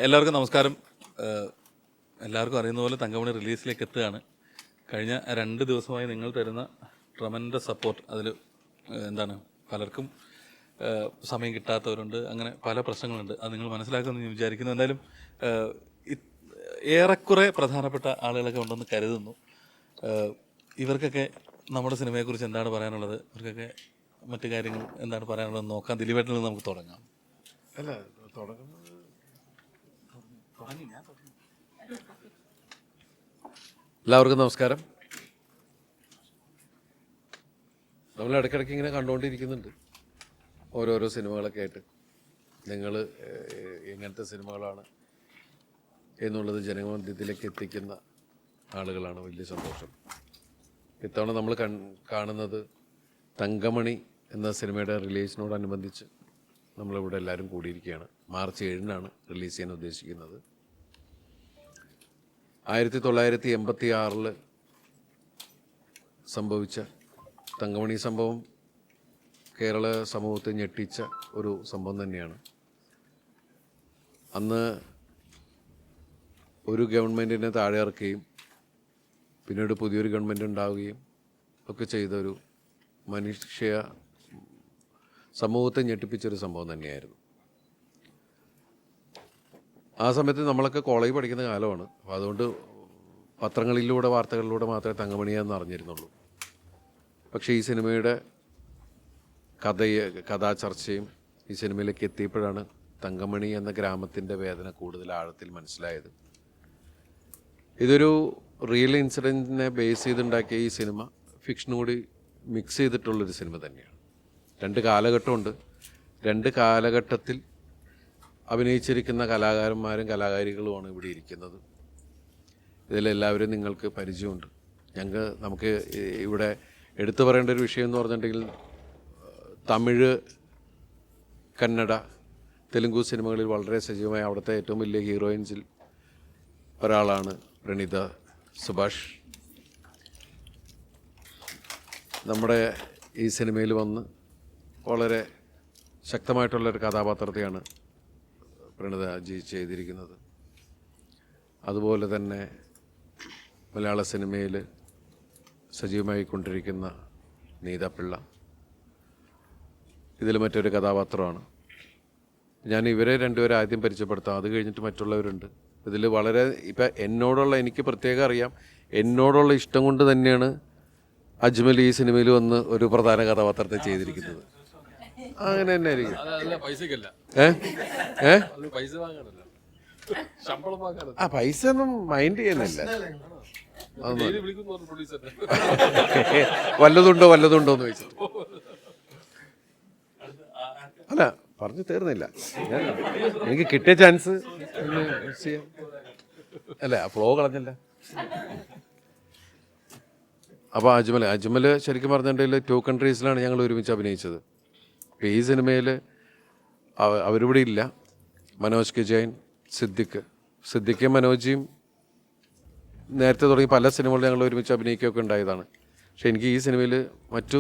എല്ലാവർക്കും നമസ്കാരം. എല്ലാവർക്കും അറിയുന്ന പോലെ തങ്കമണി റിലീസിലേക്ക് എത്തുകയാണ്. കഴിഞ്ഞ 2 ദിവസമായി നിങ്ങൾ തരുന്ന ട്രമൻഡസ് സപ്പോർട്ട്, അതിൽ പലർക്കും സമയം കിട്ടാത്തവരുണ്ട്, അങ്ങനെ പല പ്രശ്നങ്ങളുണ്ട്. അത് നിങ്ങൾ മനസ്സിലാക്കുമെന്ന് ഞാൻ വിചാരിക്കുന്നു. എന്തായാലും ഏറെക്കുറെ പ്രധാനപ്പെട്ട ആളുകളൊക്കെ ഉണ്ടെന്ന് കരുതുന്നു. ഇവർക്കൊക്കെ നമ്മുടെ സിനിമയെക്കുറിച്ച് എന്താണ് പറയാനുള്ളത്, ഇവർക്കൊക്കെ മറ്റു കാര്യങ്ങൾ എന്താണ് പറയാനുള്ളത് നോക്കാം. ദിലീപേട്ടനിൽ നിന്ന് നമുക്ക് തുടങ്ങാം. എല്ലാവർക്കും നമസ്കാരം. നമ്മൾ ഇടയ്ക്കിടയ്ക്ക് ഇങ്ങനെ കണ്ടുകൊണ്ടിരിക്കുന്നുണ്ട് ഓരോരോ സിനിമകളൊക്കെ ആയിട്ട്. നിങ്ങൾ എങ്ങനത്തെ സിനിമകളാണ് എന്നുള്ളത് ജനമധ്യത്തിലേക്ക് എത്തിക്കുന്ന ആളുകളാണ്. വലിയ സന്തോഷം. ഇത്തവണ നമ്മൾ കാണുന്നത് തങ്കമണി എന്ന സിനിമയുടെ റിലീസിനോടനുബന്ധിച്ച് നമ്മളിവിടെ എല്ലാവരും കൂടിയിരിക്കുകയാണ്. മാർച്ച് 7-നാണ് റിലീസ് ചെയ്യാൻ ഉദ്ദേശിക്കുന്നത്. 1986 സംഭവിച്ച തങ്കമണി സംഭവം കേരള സമൂഹത്തെ ഞെട്ടിച്ച ഒരു സംഭവം തന്നെയാണ്. അന്ന് ഒരു ഗവൺമെൻറ്റിനെ താഴെ ഇറക്കുകയും പിന്നീട് പുതിയൊരു ഗവൺമെൻറ് ഉണ്ടാവുകയും ഒക്കെ ചെയ്തൊരു സമൂഹത്തെ ഞെട്ടിപ്പിച്ചൊരു സംഭവം തന്നെയായിരുന്നു. ആ സമയത്ത് നമ്മളൊക്കെ കോളേജ് പഠിക്കുന്ന കാലമാണ്. അപ്പോൾ അതുകൊണ്ട് പത്രങ്ങളിലൂടെ വാർത്തകളിലൂടെ മാത്രമേ തങ്കമണിയെന്ന് അറിഞ്ഞിരുന്നുള്ളൂ. പക്ഷേ ഈ സിനിമയുടെ കഥാചർച്ചയും ഈ സിനിമയിലേക്ക് എത്തിയപ്പോഴാണ് തങ്കമണി എന്ന ഗ്രാമത്തിൻ്റെ വേദന കൂടുതൽ ആഴത്തിൽ മനസ്സിലായത്. ഇതൊരു റിയൽ ഇൻസിഡൻറ്റിനെ ബേസ് ചെയ്തുണ്ടാക്കിയ ഈ സിനിമ ഫിക്ഷൻ കൂടി മിക്സ് ചെയ്തിട്ടുള്ളൊരു സിനിമ തന്നെയാണ്. 2 കാലഘട്ടമുണ്ട്. 2 കാലഘട്ടത്തിൽ അഭിനയിച്ചിരിക്കുന്ന കലാകാരന്മാരും കലാകാരികളുമാണ് ഇവിടെ ഇരിക്കുന്നത്. ഇതിലെല്ലാവരും നിങ്ങൾക്ക് പരിചയമുണ്ട്. നമുക്ക് ഇവിടെ എടുത്തു പറയേണ്ട ഒരു വിഷയം എന്ന് പറഞ്ഞിട്ടുണ്ടെങ്കിൽ തമിഴ്, കന്നഡ, തെലുങ്കു സിനിമകളിൽ വളരെ സജീവമായ അവിടുത്തെ ഏറ്റവും വലിയ ഹീറോയിൻസിൽ ഒരാളാണ് പ്രണീത സുഭാഷ്. നമ്മുടെ ഈ സിനിമയിൽ വന്ന് വളരെ ശക്തമായിട്ടുള്ളൊരു കഥാപാത്രത്തെയാണ് പ്രണീതജി ചെയ്തിരിക്കുന്നത്. അതുപോലെ തന്നെ മലയാള സിനിമയിൽ സജീവമായിക്കൊണ്ടിരിക്കുന്ന നീതപിള്ള ഇതിൽ മറ്റൊരു കഥാപാത്രമാണ്. ഞാൻ ഇവരെ രണ്ടുപേരെ ആദ്യം പരിചയപ്പെടുത്താം, അത് കഴിഞ്ഞിട്ട് മറ്റുള്ളവരുണ്ട്. ഇതിൽ വളരെ എനിക്ക് പ്രത്യേകം അറിയാം, എന്നോടുള്ള ഇഷ്ടം കൊണ്ട് തന്നെയാണ് അജ്മൽ ഈ സിനിമയിൽ വന്ന് ഒരു പ്രധാന കഥാപാത്രത്തെ ചെയ്തിരിക്കുന്നത്. അങ്ങനെ തന്നെ ആയിരിക്കും. പൈസ ഒന്നും മൈൻഡ് ചെയ്യുന്നില്ല. വല്ലതുണ്ടോ എന്ന് ചോദിച്ചിട്ട് അല്ല, പറഞ്ഞു തീർന്നില്ല. എനിക്ക് കിട്ടിയ ചാൻസ് അല്ല, ഫ്ലോ കളഞ്ഞല്ല. അപ്പോൾ അജ്മൽ ശരിക്കും പറഞ്ഞിട്ടുണ്ടെങ്കിൽ 2 കൺട്രീസിലാണ് ഞങ്ങൾ ഒരുമിച്ച് അഭിനയിച്ചത്. അപ്പോൾ ഈ സിനിമയിൽ അവരിവിടെ ഇല്ല. മനോജ് കെ ജൈൻ, സിദ്ദിഖ് മനോജിയും നേരത്തെ തുടങ്ങി പല സിനിമകളിൽ ഞങ്ങൾ ഒരുമിച്ച് അഭിനയിക്കുകയൊക്കെ ഉണ്ടായതാണ്. പക്ഷേ എനിക്ക് ഈ സിനിമയിൽ മറ്റു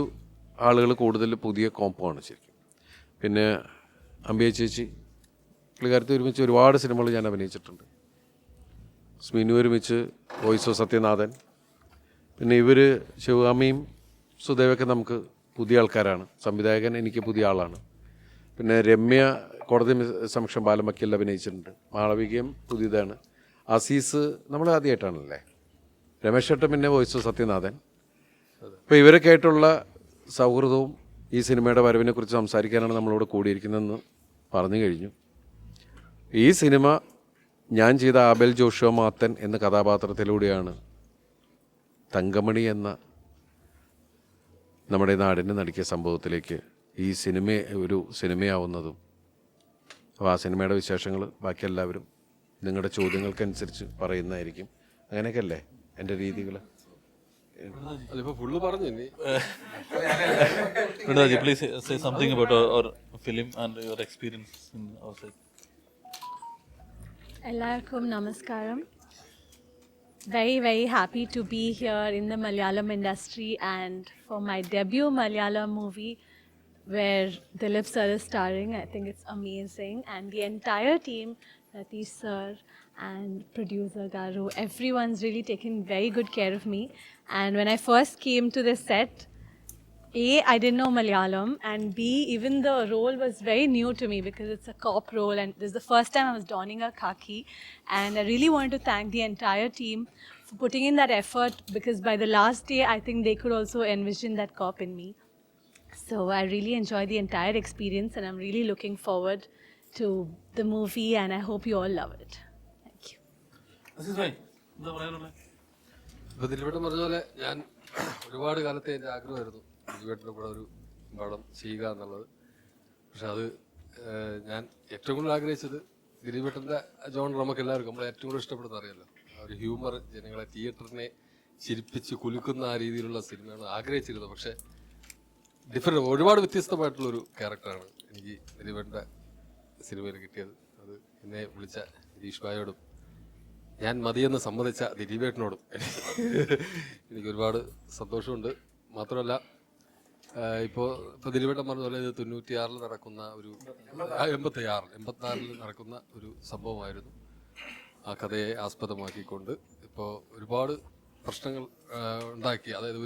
ആളുകൾ കൂടുതൽ പുതിയ കോംബോ ആണ് ശരിക്കും. പിന്നെ അമ്പിയ ചേച്ചി, പുള്ളിക്കാരത്തെ ഒരുമിച്ച് ഒരുപാട് സിനിമകൾ ഞാൻ അഭിനയിച്ചിട്ടുണ്ട്. സ്മിനു ഒരുമിച്ച്, വോയിസ് ഓഫ് സത്യനാഥൻ, പിന്നെ ഇവർ ശിവകാമിയും സുദേവൊക്കെ നമുക്ക് പുതിയ ആൾക്കാരാണ്. സംവിധായകൻ എനിക്ക് പുതിയ ആളാണ്. പിന്നെ രമ്യ കോടതി സമക്ഷം ബാലം വക്കീലിൽ അഭിനയിച്ചിട്ടുണ്ട്. മാളവികയും പുതിയതാണ്. അസീസ് നമ്മൾ ആദ്യമായിട്ടാണല്ലേ. രമേശ് ചേട്ടൻ, പിന്നെ വോയിസ് ഓഫ് സത്യനാഥൻ. അപ്പോൾ ഇവരൊക്കെ ആയിട്ടുള്ള സൗഹൃദവും ഈ സിനിമയുടെ വരവിനെക്കുറിച്ച് സംസാരിക്കാനാണ് നമ്മളിവിടെ കൂടിയിരിക്കുന്നതെന്ന് പറഞ്ഞു കഴിഞ്ഞു. ഈ സിനിമ ഞാൻ ചെയ്ത ആബേൽ ജോഷുവ മാത്തൻ എന്ന കഥാപാത്രത്തിലൂടെയാണ് തങ്കമണി എന്ന നമ്മുടെ നാടിന് നടുക്കിയ സംഭവത്തിലേക്ക് ഈ ഒരു സിനിമയാവുന്നതും. അപ്പോൾ ആ സിനിമയുടെ വിശേഷങ്ങൾ ബാക്കി എല്ലാവരും നിങ്ങളുടെ ചോദ്യങ്ങൾക്കനുസരിച്ച് പറയുന്നതായിരിക്കും. അങ്ങനെയൊക്കെ അല്ലേ എൻ്റെ രീതികൾ. Please say something about our film and your experience in our side. Ellarkum namaskaram. Very, very happy to be here in the Malayalam industry and for my debut Malayalam movie where Dilip sir is starring. I think it's amazing, and the entire team Ratish sir and producer Garu. Everyone's really taken very good care of me. And when I first came to this set, A, I didn't know Malayalam, and B, even the role was very new to me because it's a cop role, and this is the first time I was donning a khaki. And I really wanted to thank the entire team for putting in that effort, because by the last day, I think they could also envision that cop in me. So I really enjoyed the entire experience, and I'm really looking forward to the movie, and I hope you all love it. Thank you. Azeez bhai എന്താ പറയാനുള്ളത്? ഇപ്പോൾ ദിലീപേട്ടൻ പറഞ്ഞ പോലെ ഞാൻ ഒരുപാട് കാലത്തെ എൻ്റെ ആഗ്രഹമായിരുന്നു ദിലീപേട്ടൻ്റെ കൂടെ ഒരു പടം ചെയ്യുക എന്നുള്ളത്. പക്ഷെ അത് ഞാൻ ഏറ്റവും കൂടുതൽ ആഗ്രഹിച്ചത് ദിലീപേട്ടൻ്റെ ജോണർ നമുക്ക് എല്ലാവർക്കും നമ്മൾ ഏറ്റവും കൂടുതൽ ഇഷ്ടപ്പെടുന്ന അറിയാമല്ലോ, ആ ഒരു ഹ്യൂമർ, ജനങ്ങളെ തിയേറ്ററിനെ ചിരിപ്പിച്ച് കുലുക്കുന്ന ആ രീതിയിലുള്ള സിനിമയാണ് ആഗ്രഹിച്ചിരുന്നത്. പക്ഷേ ഒരുപാട് വ്യത്യസ്തമായിട്ടുള്ളൊരു ക്യാരക്ടറാണ് എനിക്ക് ദിലീപേട്ടൻ്റെ സിനിമയിൽ കിട്ടിയത്. അത് എന്നെ വിളിച്ച ഗിരീഷ് ഭായോടും ഞാൻ മതിയെന്ന് സമ്മതിച്ച ദിലീപേട്ടനോടും എനിക്ക് ഒരുപാട് സന്തോഷമുണ്ട്. മാത്രമല്ല ഇപ്പോൾ ദിലീപേട്ടൻ പറഞ്ഞ പോലെ ഇത് 96 നടക്കുന്ന ഒരു 86 നടക്കുന്ന ഒരു സംഭവമായിരുന്നു. ആ കഥയെ ആസ്പദമാക്കിക്കൊണ്ട് ഇപ്പോൾ ഒരുപാട് പ്രശ്നങ്ങൾ ഉണ്ടാക്കി, അതായത്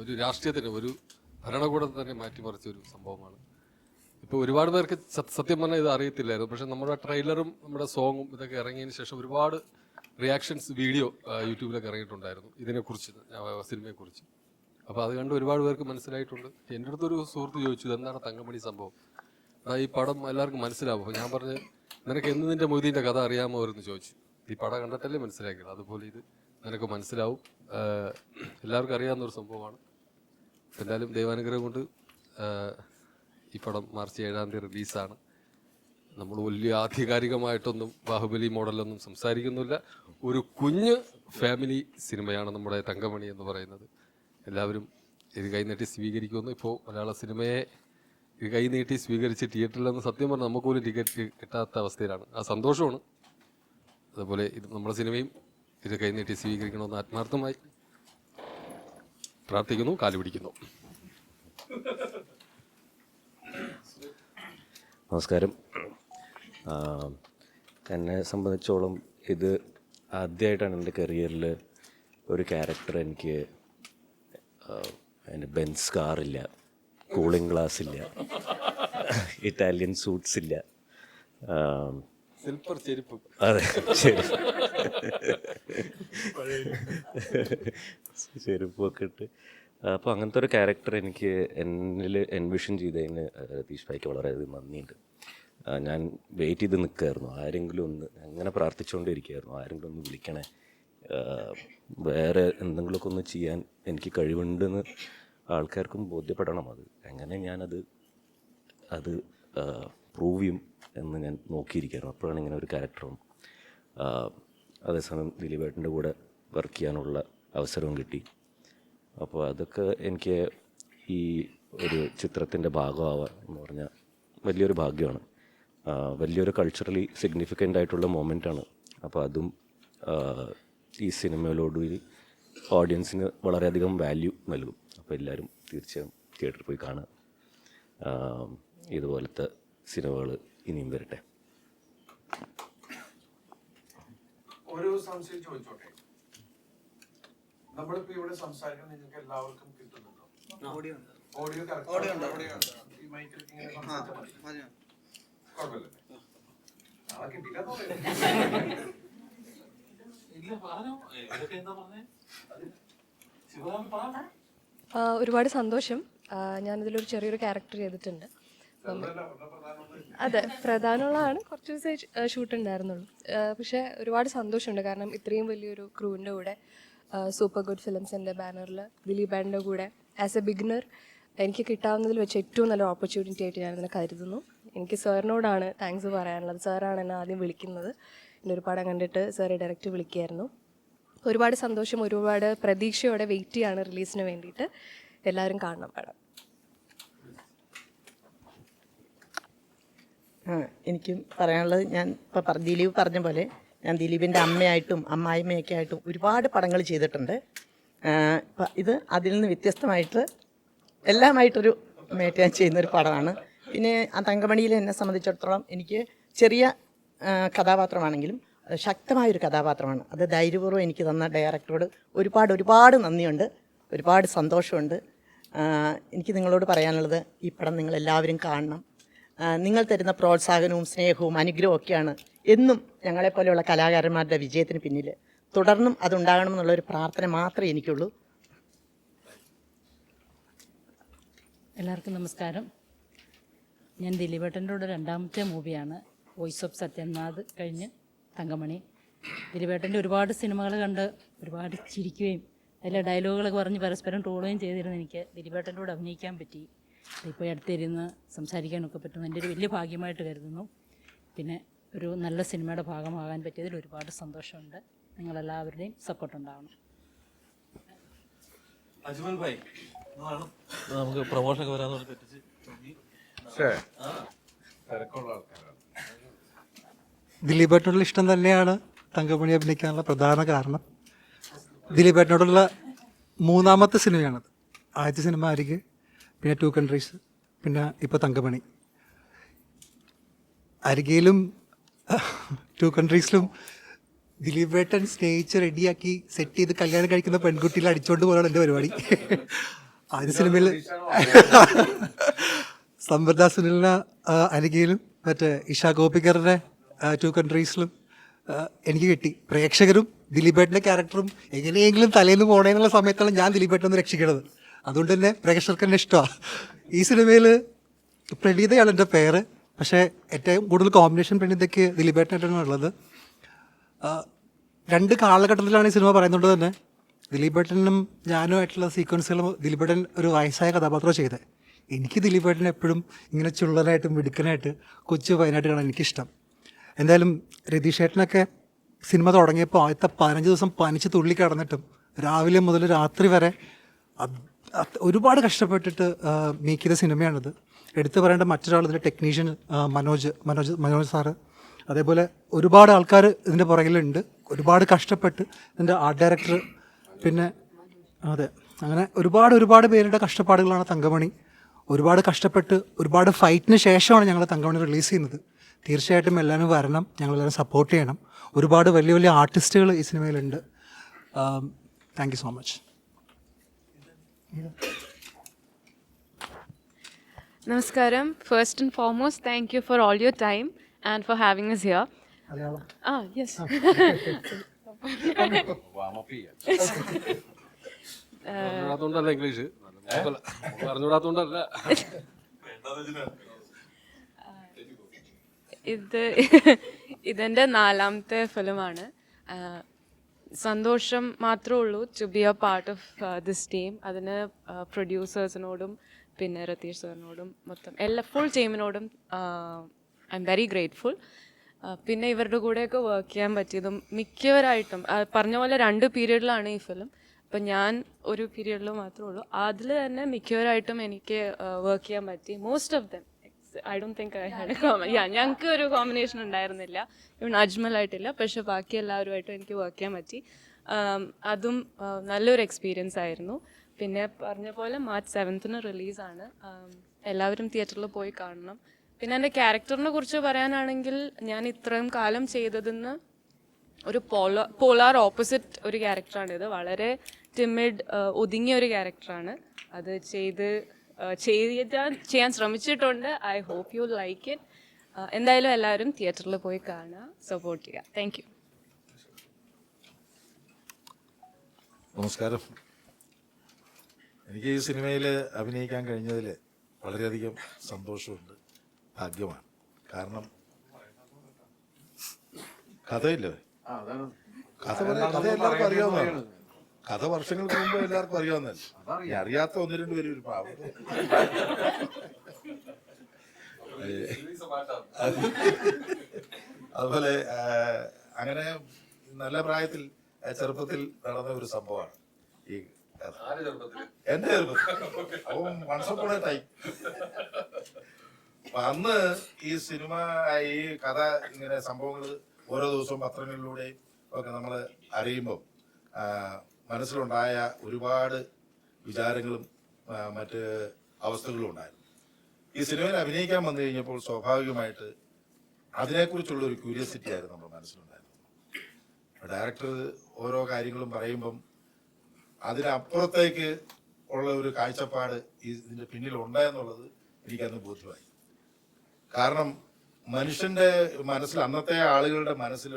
ഒരു രാഷ്ട്രീയത്തിന്, ഒരു ഭരണകൂടത്തെ തന്നെ മാറ്റിമറിച്ച ഒരു സംഭവമാണ്. ഇപ്പോൾ ഒരുപാട് പേർക്ക് സത്യം പറഞ്ഞാൽ ഇത് അറിയത്തില്ലായിരുന്നു. പക്ഷെ നമ്മുടെ ട്രെയിലറും നമ്മുടെ സോങ്ങും ഇതൊക്കെ ഇറങ്ങിയതിന് ശേഷം ഒരുപാട് റിയാക്ഷൻസ് വീഡിയോ യൂട്യൂബിലൊക്കെ ഇറങ്ങിയിട്ടുണ്ടായിരുന്നു ഇതിനെക്കുറിച്ച്, സിനിമയെക്കുറിച്ച്. അപ്പോൾ അത് കണ്ട് ഒരുപാട് പേർക്ക് മനസ്സിലായിട്ടുണ്ട്. എൻ്റെ അടുത്തൊരു സുഹൃത്ത് ചോദിച്ചു, എന്താണ് തങ്കമണി സംഭവം, ഈ പടം എല്ലാവർക്കും മനസ്സിലാവും. അപ്പോൾ ഞാൻ പറഞ്ഞു, നിനക്ക് എന്ന് നിൻ്റെ മൊയ്തീൻ്റെ കഥ അറിയാമോ എന്ന് ചോദിച്ചു. ഈ പടം കണ്ടിട്ടല്ലേ മനസ്സിലാക്കിയത്, അതുപോലെ ഇത് നിനക്ക് മനസ്സിലാവും, എല്ലാവർക്കും അറിയാവുന്നൊരു സംഭവമാണ്. എന്തായാലും ദൈവാനുഗ്രഹം കൊണ്ട് ഈ പടം മാർച്ച് 7-ാം തീയതി റിലീസാണ്. നമ്മൾ വലിയ ആധികാരികമായിട്ടൊന്നും ബാഹുബലി മോഡലൊന്നും സംസാരിക്കുന്നില്ല. ഒരു കുഞ്ഞ് ഫാമിലി സിനിമയാണ് നമ്മുടെ തങ്കമണി എന്ന് പറയുന്നത്. എല്ലാവരും ഇത് കൈനീട്ടി സ്വീകരിക്കുമെന്ന്. ഇപ്പോൾ മലയാള സിനിമയെ ഇത് കൈനീട്ടി സ്വീകരിച്ച് തിയേറ്ററിലൊന്നും സത്യം പറഞ്ഞാൽ നമുക്ക് പോലും ടിക്കറ്റ് കിട്ടാത്ത അവസ്ഥയിലാണ്. ആ സന്തോഷമാണ്. അതുപോലെ ഇത് നമ്മുടെ സിനിമയും ഇത് കൈനീട്ടി സ്വീകരിക്കണമെന്ന് ആത്മാർത്ഥമായി പ്രാർത്ഥിക്കുന്നു, കാലുപിടിക്കുന്നു. നമസ്കാരം. എന്നെ സംബന്ധിച്ചോളം ഇത് ആദ്യമായിട്ടാണ് എൻ്റെ കരിയറിൽ ഒരു ക്യാരക്ടർ എനിക്ക് അതിന് ബെൻസ് കാറില്ല, കൂളിംഗ് ഗ്ലാസ് ഇല്ല, ഇറ്റാലിയൻ സൂട്ട്സ് ഇല്ല, സിൽപ്പർ ചെരുപ്പ്, അതെ ശരി, ചെരുപ്പൊക്കെ ഇട്ട്. അപ്പോൾ അങ്ങനത്തെ ഒരു ക്യാരക്ടർ എനിക്ക് എന്നിൽ എൻവിഷൻ ചെയ്തതിന് രതീഷ് ഭായിക്ക് വളരെയധികം നന്ദിയുണ്ട്. ഞാൻ വെയിറ്റ് ചെയ്ത് നിൽക്കുമായിരുന്നു, ആരെങ്കിലും ഒന്ന്, അങ്ങനെ പ്രാർത്ഥിച്ചുകൊണ്ടിരിക്കുകയായിരുന്നു, ആരെങ്കിലും ഒന്ന് വിളിക്കണേ, വേറെ എന്തെങ്കിലുമൊക്കെ ഒന്ന് ചെയ്യാൻ എനിക്ക് കഴിവുണ്ടെന്ന് ആൾക്കാർക്കും ബോധ്യപ്പെടണം. എങ്ങനെ ഞാനത് പ്രൂവ് ചെയ്യും എന്ന് ഞാൻ നോക്കിയിരിക്കുകയായിരുന്നു. അപ്പോഴാണ് ഇങ്ങനെ ഒരു ക്യാരക്ടറും അതേസമയം ദിലീപേട്ടൻ്റെ കൂടെ വർക്ക് ചെയ്യാനുള്ള അവസരവും കിട്ടി. അപ്പോൾ അതൊക്കെ എനിക്ക് ഈ ഒരു ചിത്രത്തിൻ്റെ ഭാഗമാവുക എന്ന് പറഞ്ഞാൽ വലിയൊരു ഭാഗ്യമാണ്, വലിയൊരു കൾച്ചറലി സിഗ്നിഫിക്കൻ്റ് ആയിട്ടുള്ള മൊമെൻ്റാണ്. അപ്പോൾ അതും ഈ സിനിമയിലോടുകൂടി ഓഡിയൻസിന് വളരെയധികം വാല്യൂ നൽകും. അപ്പോൾ എല്ലാവരും തീർച്ചയായും തിയേറ്ററിൽ പോയി കാണുക. ഇതുപോലത്തെ സിനിമകൾ ഇനിയും വരട്ടെ. ഒരു സംശയം ചോദിച്ചോട്ടെ, നമ്മളിപ്പോ ഇവിടെ സംസാരിക്കുന്നത് നിങ്ങൾക്ക് എല്ലാവർക്കും കിട്ടുന്നുണ്ടോ? ഓഡിയോ ഈ മൈക്കിൽ ഇങ്ങനെ സംസാരിച്ചാൽ മതി, കുഴപ്പമില്ലല്ലേ? നാളെ കിട്ടില്ല. ഒരുപാട് സന്തോഷം. ഞാനിതിലൊരു ചെറിയൊരു ക്യാരക്ടർ ചെയ്തിട്ടുണ്ട്. അതെ, പ്രധാനമുള്ളതാണ്. കുറച്ച് ദിവസം ഷൂട്ട് ഉണ്ടായിരുന്നുള്ളൂ. പക്ഷേ ഒരുപാട് സന്തോഷമുണ്ട്, കാരണം ഇത്രയും വലിയൊരു ക്രൂവിൻ്റെ കൂടെ സൂപ്പർ ഗുഡ് ഫിലിംസിൻ്റെ ബാനറിൽ ദിലീപേട്ടൻ്റെ കൂടെ ആസ് എ ബിഗിനർ എനിക്ക് കിട്ടാവുന്നതിൽ വെച്ച് ഏറ്റവും നല്ല ഓപ്പർച്യൂണിറ്റി ആയിട്ട് ഞാനിതിനെ കരുതുന്നു. എനിക്ക് സാറിനോടാണ് താങ്ക്സ് പറയാനുള്ളത്. സാറാണ് എന്നെ ആദ്യം വിളിക്കുന്നത്. എൻ്റെ ഒരു പടം കണ്ടിട്ട് സാറ് ഡയറക്റ്റ് വിളിക്കുകയായിരുന്നു. ഒരുപാട് സന്തോഷം, ഒരുപാട് പ്രതീക്ഷയോടെ വെയിറ്റ് ചെയ്യാണ് റിലീസിന് വേണ്ടിയിട്ട്. എല്ലാവരും കാണണം പടം. എനിക്കും പറയാനുള്ളത്, ഞാൻ ഇപ്പോൾ ദിലീപ് പറഞ്ഞ പോലെ ഞാൻ ദിലീപിൻ്റെ അമ്മയായിട്ടും അമ്മായിമ്മയൊക്കെ ആയിട്ടും ഒരുപാട് പടങ്ങൾ ചെയ്തിട്ടുണ്ട്. ഇത് അതിൽ നിന്ന് വ്യത്യസ്തമായിട്ട് എല്ലാമായിട്ടൊരു ഞാൻ ചെയ്യുന്നൊരു പടമാണ്. പിന്നെ ആ തങ്കമണിയിൽ എന്നെ സംബന്ധിച്ചിടത്തോളം എനിക്ക് ചെറിയ കഥാപാത്രമാണെങ്കിലും ശക്തമായൊരു കഥാപാത്രമാണ്. അത് ധൈര്യപൂർവ്വം എനിക്ക് തന്ന ഡയറക്ടറോട് ഒരുപാട് നന്ദിയുണ്ട്, ഒരുപാട് സന്തോഷമുണ്ട്. എനിക്ക് നിങ്ങളോട് പറയാനുള്ളത്, ഈ പടം നിങ്ങളെല്ലാവരും കാണണം. നിങ്ങൾ തരുന്ന പ്രോത്സാഹനവും സ്നേഹവും അനുഗ്രഹവും ഒക്കെയാണ് എന്നും ഞങ്ങളെപ്പോലെയുള്ള കലാകാരന്മാരുടെ വിജയത്തിന് പിന്നിൽ. തുടർന്നും അതുണ്ടാകണമെന്നുള്ളൊരു പ്രാർത്ഥന മാത്രമേ എനിക്കുള്ളൂ. എല്ലാവർക്കും നമസ്കാരം. ഞാൻ ദിലീപേട്ടൻ്റെ കൂടെ രണ്ടാമത്തെ മൂവിയാണ് വോയിസ് ഓഫ് സത്യനാഥ് കഴിഞ്ഞ് തങ്കമണി. ദിലീപേട്ടൻ്റെ ഒരുപാട് സിനിമകൾ കണ്ട് ഒരുപാട് ചിരിക്കുകയും അതിലെ ഡയലോഗുകളൊക്കെ പറഞ്ഞ് പരസ്പരം ട്രോളുകയും ചെയ്തിരുന്ന എനിക്ക് ദിലീപേട്ടൻ്റെ കൂടെ അഭിനയിക്കാൻ പറ്റി. ഇപ്പോൾ അടുത്തിരുന്ന് സംസാരിക്കാനൊക്കെ പറ്റും, എൻ്റെ ഒരു വലിയ ഭാഗ്യമായിട്ട് കരുതുന്നു. പിന്നെ ഒരു നല്ല സിനിമയുടെ ഭാഗമാകാൻ പറ്റിയതിൽ ഒരുപാട് സന്തോഷമുണ്ട്. നിങ്ങളെല്ലാവരുടെയും സപ്പോർട്ട് ഉണ്ടാവണം. അജ്മൽ ഭായ് നമുക്ക് പ്രൊമോഷനൊക്കെ വരാന്ന് പറഞ്ഞ് തെറ്റിച്ച് ദിലീപേട്ടനോടുള്ള ഇഷ്ടം തന്നെയാണ് തങ്കമണി അഭിനയിക്കാനുള്ള പ്രധാന കാരണം. ദിലീപേട്ടനോടുള്ള മൂന്നാമത്തെ സിനിമയാണത്. ആദ്യത്തെ സിനിമ അരികെ, പിന്നെ 2 കൺട്രീസ്, പിന്നെ ഇപ്പോൾ തങ്കമണി. അരികയിലും 2 കൺട്രീസിലും ദിലീപേട്ടൻ സ്നേഹിച്ച് റെഡിയാക്കി സെറ്റ് ചെയ്ത് കല്യാണം കഴിക്കുന്ന പെൺകുട്ടിയിൽ അടിച്ചുകൊണ്ട് പോലാണ് എൻ്റെ പരിപാടി. ആദ്യ സിനിമയിൽ സമ്പർദാ സുനിലിനെ അരികയിലും മറ്റേ ഇഷാ ഗോപികറിനെ 2 കൺട്രീസിലും എനിക്ക് കിട്ടി. പ്രേക്ഷകരും ദിലീപേട്ടൻ്റെ ക്യാരക്ടറും എങ്ങനെയെങ്കിലും തലേന്ന് പോണേന്നുള്ള സമയത്താണ് ഞാൻ ദിലീപേട്ടനെ രക്ഷിക്കണത്. അതുകൊണ്ട് തന്നെ പ്രേക്ഷകർക്ക് തന്നെ ഇഷ്ടമാണ്. ഈ സിനിമയിൽ പ്രണീതയാണ് എൻ്റെ പേര്, പക്ഷേ ഏറ്റവും കൂടുതൽ കോമ്പിനേഷൻ പ്രണീതയ്ക്ക് ദിലീപേട്ടനായിട്ടാണ് ഉള്ളത്. 2 കാലഘട്ടത്തിലാണ് ഈ സിനിമ പറയുന്നത് തന്നെ. ദിലീപേട്ടനും ഞാനുമായിട്ടുള്ള സീക്വൻസുകൾ ദിലീപേട്ടൻ ഒരു വയസ്സായ കഥാപാത്രം ചെയ്തത്. എനിക്ക് ദിലീപേട്ടൻ എപ്പോഴും ഇങ്ങനെ ചുള്ളനായിട്ടും മിടുക്കനായിട്ട് കൊച്ചു പയ്യനായിട്ട് കാണാൻ എനിക്കിഷ്ടം. എന്തായാലും രതീഷേട്ടനൊക്കെ സിനിമ തുടങ്ങിയപ്പോൾ ആദ്യത്തെ 15 ദിവസം പനിച്ച് തുള്ളി കിടന്നിട്ടും രാവിലെ മുതൽ രാത്രി വരെ ഒരുപാട് കഷ്ടപ്പെട്ടിട്ട് മേക്ക് ചെയ്ത സിനിമയാണിത്. എടുത്തു പറയേണ്ട മറ്റൊരാൾ ഇതിൻ്റെ ടെക്നീഷ്യൻ മനോജ് സാറ്. അതേപോലെ ഒരുപാട് ആൾക്കാർ ഇതിൻ്റെ പുറകിലുണ്ട്, ഒരുപാട് കഷ്ടപ്പെട്ട്. ഇതിൻ്റെ ആർട്ട് ഡയറക്ടർ, പിന്നെ അതെ, അങ്ങനെ ഒരുപാട് പേരുടെ കഷ്ടപ്പാടുകളാണ് തങ്കമണി. ഒരുപാട് കഷ്ടപ്പെട്ട് ഒരുപാട് ഫൈറ്റിന് ശേഷമാണ് ഞങ്ങൾ തങ്കമണി റിലീസ് ചെയ്യുന്നത്. തീർച്ചയായിട്ടും എല്ലാവരും വരണം, ഞങ്ങളെല്ലാവരും സപ്പോർട്ട് ചെയ്യണം. ഒരുപാട് വലിയ ആർട്ടിസ്റ്റുകൾ ഈ സിനിമയിലുണ്ട്. Thank you so much. Namaskaram. First and foremost, thank you for all your time and for having us here. Yes. English പറഞ്ഞുകൂടാത്തോണ്ടല്ല. ഇതെൻ്റെ 4ാമത്തെ ഫിലിമാണ്. സന്തോഷം മാത്രമേ ഉള്ളൂ to be a part of this team. അതിന് പ്രൊഡ്യൂസേഴ്സിനോടും പിന്നെ രതീഷ് സാറിനോടും മൊത്തം ഫുൾ ടീമിനോടും ഐ എം വെരി ഗ്രേറ്റ്ഫുൾ. പിന്നെ ഇവരുടെ കൂടെയൊക്കെ വർക്ക് ചെയ്യാൻ പറ്റിയതും മിക്കവരായിട്ടും പറഞ്ഞ പോലെ 2 പീരീഡിലാണ് ഈ ഫിലിം. അപ്പം ഞാൻ ഒരു പീരീഡിൽ മാത്രമേ ഉള്ളൂ. അതിൽ തന്നെ മിക്കവരായിട്ടും എനിക്ക് വർക്ക് ചെയ്യാൻ പറ്റി. Most of them I don't think I had ഞങ്ങൾക്ക് ഒരു കോമ്പിനേഷൻ ഉണ്ടായിരുന്നില്ല, ഇവൺ അജ്മലായിട്ടില്ല, പക്ഷെ ബാക്കി എല്ലാവരുമായിട്ടും എനിക്ക് വർക്ക് ചെയ്യാൻ പറ്റി. അതും നല്ലൊരു എക്സ്പീരിയൻസ് ആയിരുന്നു. പിന്നെ പറഞ്ഞ പോലെ മാർച്ച് 7th റിലീസാണ്. എല്ലാവരും തിയേറ്ററിൽ പോയി കാണണം. പിന്നെ എൻ്റെ ക്യാരക്ടറിനെ കുറിച്ച് പറയാനാണെങ്കിൽ, ഞാൻ ഇത്രയും കാലം ചെയ്തതെന്ന് ഒരു പോളാർ ഓപ്പോസിറ്റ് ഒരു ക്യാരക്ടറാണിത്. വളരെ ടിമിഡ്, ഒതുങ്ങിയ ഒരു ക്യാരക്ടറാണ്. അത് ചെയ്യാൻ ശ്രമിച്ചിട്ടുണ്ട്. I hope you like it. എന്തായാലും എല്ലാവരും തിയേറ്ററിൽ പോയി കാണുക, സപ്പോർട്ട് ചെയ്യുക. Thank you. നമസ്കാരം. എനിക്ക് ഈ സിനിമയിൽ അഭിനയിക്കാൻ കഴിഞ്ഞതിൽ വളരെയധികം സന്തോഷമുണ്ട്, ഭാഗ്യമാണ്. കാരണം കഥയില്ലേ, കഥ എല്ലാവർക്കും അറിയാവുന്നതാണ്. കഥ വർഷങ്ങൾക്ക് മുമ്പ് എല്ലാവർക്കും അറിയാവുന്നതല്ല. അറിയാത്ത 1-2 പേര് ഒരു പാവം. അതുപോലെ അങ്ങനെ നല്ല പ്രായത്തിൽ ചെറുപ്പത്തിൽ നടന്ന ഒരു സംഭവമാണ് ഈ കഥ. എന്റെ ചെറുപ്പത്തിൽ അപ്പം വൺസപ്പോണ ടൈം. അപ്പൊ അന്ന് ഈ സിനിമ, ഈ കഥ, ഇങ്ങനെ സംഭവങ്ങൾ ഓരോ ദിവസവും പത്രങ്ങളിലൂടെയും ഒക്കെ നമ്മൾ അറിയുമ്പോൾ മനസ്സിലുണ്ടായ ഒരുപാട് വിചാരങ്ങളും മറ്റ് അവസ്ഥകളും ഉണ്ടായിരുന്നു. ഈ സിനിമയിൽ അഭിനയിക്കാൻ വന്നു കഴിഞ്ഞപ്പോൾ സ്വാഭാവികമായിട്ട് അതിനെക്കുറിച്ചുള്ള ഒരു ക്യൂരിയോസിറ്റി ആയിരുന്നു നമ്മുടെ മനസ്സിലുണ്ടായിരുന്നത്. ഡയറക്ടർ ഓരോ കാര്യങ്ങളും പറയുമ്പം അതിനപ്പുറത്തേക്ക് ഉള്ള ഒരു കാഴ്ചപ്പാട് ഇതിൻ്റെ പിന്നിലുണ്ട് എന്നുള്ളത് എനിക്കന്ന് ബോധ്യമായി. കാരണം മനുഷ്യന്റെ മനസ്സിൽ, അന്നത്തെ ആളുകളുടെ മനസ്സിൽ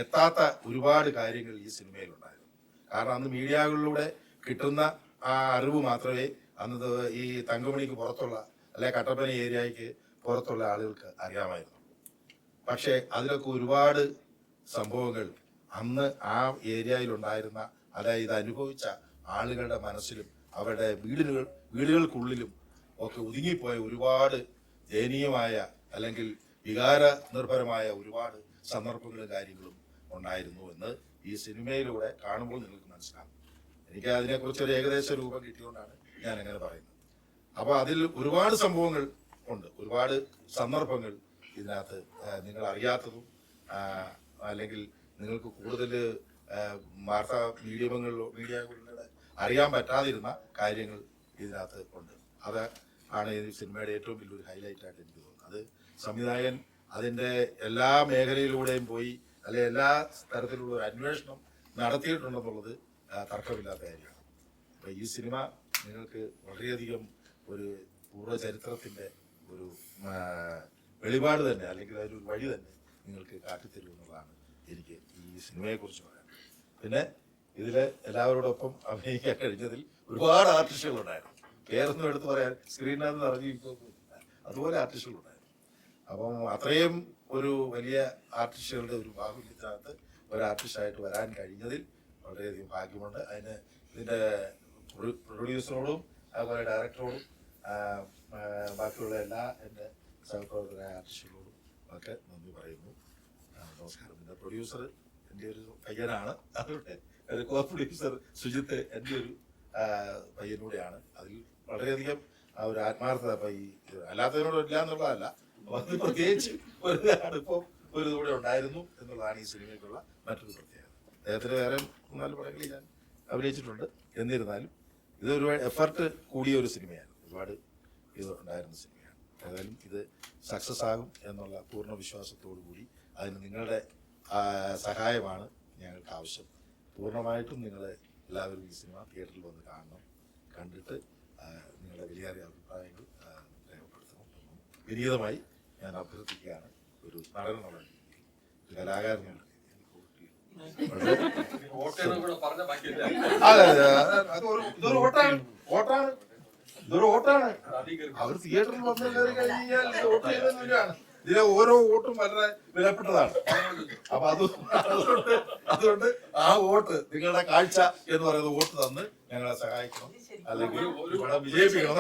എത്താത്ത ഒരുപാട് കാര്യങ്ങൾ ഈ സിനിമയിലുണ്ടായിരുന്നു. കാരണം അന്ന് മീഡിയകളിലൂടെ കിട്ടുന്ന ആ അറിവ് മാത്രമേ അന്ന് ഈ തങ്കമണിക്ക് പുറത്തുള്ള അല്ലെ കട്ടപ്പന ഏരിയയ്ക്ക് പുറത്തുള്ള ആളുകൾക്ക് അറിയാമായിരുന്നു. പക്ഷേ അതിലൊക്കെ ഒരുപാട് സംഭവങ്ങൾ അന്ന് ആ ഏരിയയിലുണ്ടായിരുന്ന, അതായത് ഇത് അനുഭവിച്ച ആളുകളുടെ മനസ്സിലും അവരുടെ വീടുകൾക്കുള്ളിലും ഒക്കെ ഒതുങ്ങിപ്പോയ ഒരുപാട് ദയനീയമായ അല്ലെങ്കിൽ വികാര നിർഭരമായ ഒരുപാട് സന്ദർഭങ്ങളും കാര്യങ്ങളും ഉണ്ടായിരുന്നു എന്ന് ഈ സിനിമയിലൂടെ കാണുമ്പോൾ നിങ്ങൾക്ക് മനസ്സിലാകും. എനിക്ക് അതിനെക്കുറിച്ച് ഒരു ഏകദേശ രൂപം കിട്ടിയതുകൊണ്ടാണ് ഞാൻ അങ്ങനെ പറയുന്നത്. അപ്പോൾ അതിൽ ഒരുപാട് സംഭവങ്ങൾ ഉണ്ട്, ഒരുപാട് സന്ദർഭങ്ങൾ ഇതിനകത്ത് നിങ്ങൾ അറിയാത്തതും അല്ലെങ്കിൽ നിങ്ങൾക്ക് കൂടുതൽ വാർത്താ മീഡിയകളിലൂടെ അറിയാൻ പറ്റാതിരുന്ന കാര്യങ്ങൾ ഇതിനകത്ത് ഉണ്ട്. അത് ആണ് ഈ സിനിമയുടെ ഏറ്റവും വലിയൊരു ഹൈലൈറ്റ് ആയിട്ട് എനിക്ക് തോന്നുന്നത്. അത് സംവിധായകൻ അതിൻ്റെ എല്ലാ മേഖലയിലൂടെയും പോയി അല്ലെ എല്ലാ തരത്തിലുള്ള ഒരു അന്വേഷണം നടത്തിയിട്ടുണ്ടെന്നുള്ളത് തർക്കമില്ലാത്ത കാര്യമാണ്. അപ്പോൾ ഈ സിനിമ നിങ്ങൾക്ക് വളരെയധികം ഒരു പൂർവ്വചരിത്രത്തിൻ്റെ ഒരു വെളിപാട് തന്നെ, അല്ലെങ്കിൽ ഒരു വഴി തന്നെ നിങ്ങൾക്ക് കാട്ടിത്തരുമെന്നുള്ളതാണ് എനിക്ക് ഈ സിനിമയെക്കുറിച്ച് പറയാൻ. പിന്നെ ഇതിൽ എല്ലാവരോടൊപ്പം അഭിനയിക്കാൻ കഴിഞ്ഞതിൽ ഒരുപാട് ആർട്ടിസ്റ്റുകളുണ്ടായിരുന്നു. പേരൊന്നും എടുത്ത് പറയാൻ സ്ക്രീനകത്ത് നിറഞ്ഞിരിക്കുന്നു, അതുപോലെ ആർട്ടിസ്റ്റുകളുണ്ടായിരുന്നു. അപ്പം അത്രയും ഒരു വലിയ ആർട്ടിസ്റ്റുകളുടെ ഒരു ബാഹുല്യത്തിനകത്ത് ഒരു ആർട്ടിസ്റ്റായിട്ട് വരാൻ കഴിഞ്ഞതിൽ വളരെയധികം ഭാഗ്യമുണ്ട്. അതിന് ഇതിൻ്റെ പ്രൊഡ്യൂസറോടും അതുപോലെ ഡയറക്ടറോടും ബാക്കിയുള്ള എല്ലാ എൻ്റെ സഹപ്രവർത്തകരായ ആർട്ടിസ്റ്റുകളോടും ഒക്കെ നന്ദി പറയുന്നു. നമസ്കാരം. എൻ്റെ പ്രൊഡ്യൂസർ എൻ്റെ ഒരു പയ്യനാണ്, അതുകൊണ്ട് ഒരു കോ പ്രൊഡ്യൂസർ സുജിത്ത് എൻ്റെ ഒരു പയ്യനൂടെയാണ്. അതിൽ വളരെയധികം ഒരു ആത്മാർത്ഥത ഇപ്പം ഈ അല്ലാത്തതിനോട് ഇല്ല എന്നുള്ളതല്ല, അത് പ്രത്യേകിച്ച് ഒരു അടുപ്പം ഒരു ഇതുകൂടെ ഉണ്ടായിരുന്നു എന്നുള്ളതാണ് ഈ സിനിമയ്ക്കുള്ള മറ്റൊരു പ്രത്യേകത. അദ്ദേഹത്തിന് വേറെ 3-4 പടങ്ങളിൽ ഞാൻ അഭിനയിച്ചിട്ടുണ്ട്. എന്നിരുന്നാലും ഇതൊരു എഫർട്ട് കൂടിയ ഒരു സിനിമയാണ്, ഒരുപാട് ഇത് ഉണ്ടായിരുന്ന സിനിമയാണ്. ഏതായാലും ഇത് സക്സസ് ആകും എന്നുള്ള പൂർണ്ണ വിശ്വാസത്തോടു കൂടി അതിന് നിങ്ങളുടെ സഹായമാണ് ഞങ്ങൾക്ക് ആവശ്യം. പൂർണ്ണമായിട്ടും നിങ്ങൾ എല്ലാവരും ഈ സിനിമ തിയേറ്ററിൽ വന്ന് കാണണം, കണ്ടിട്ട് നിങ്ങളുടെ വിലയേറിയ അഭിപ്രായങ്ങൾ രേഖപ്പെടുത്തണം എന്നും വിനീതമായി ഞാൻ അഭ്യർത്ഥിക്കുകയാണ്. ഒരു നടനുള്ള രീതിയിൽ, ഒരു കലാകാരനുള്ള ഇതൊരു വോട്ടാണ്. അവർ തിയേറ്ററിൽ വന്നു കയറി കഴിഞ്ഞാൽ വോട്ട് ചെയ്തതാണ്. ഇതിലെ ഓരോ വോട്ടും വളരെ വിലപ്പെട്ടതാണ്. അപ്പൊ അതുകൊണ്ട് ആ വോട്ട്, നിങ്ങളുടെ കാഴ്ച എന്ന് പറയുന്ന വോട്ട് തന്ന് ഞങ്ങളെ സഹായിക്കണം, അല്ലെങ്കിൽ ഇവിടെ വിജയിപ്പിക്കണം.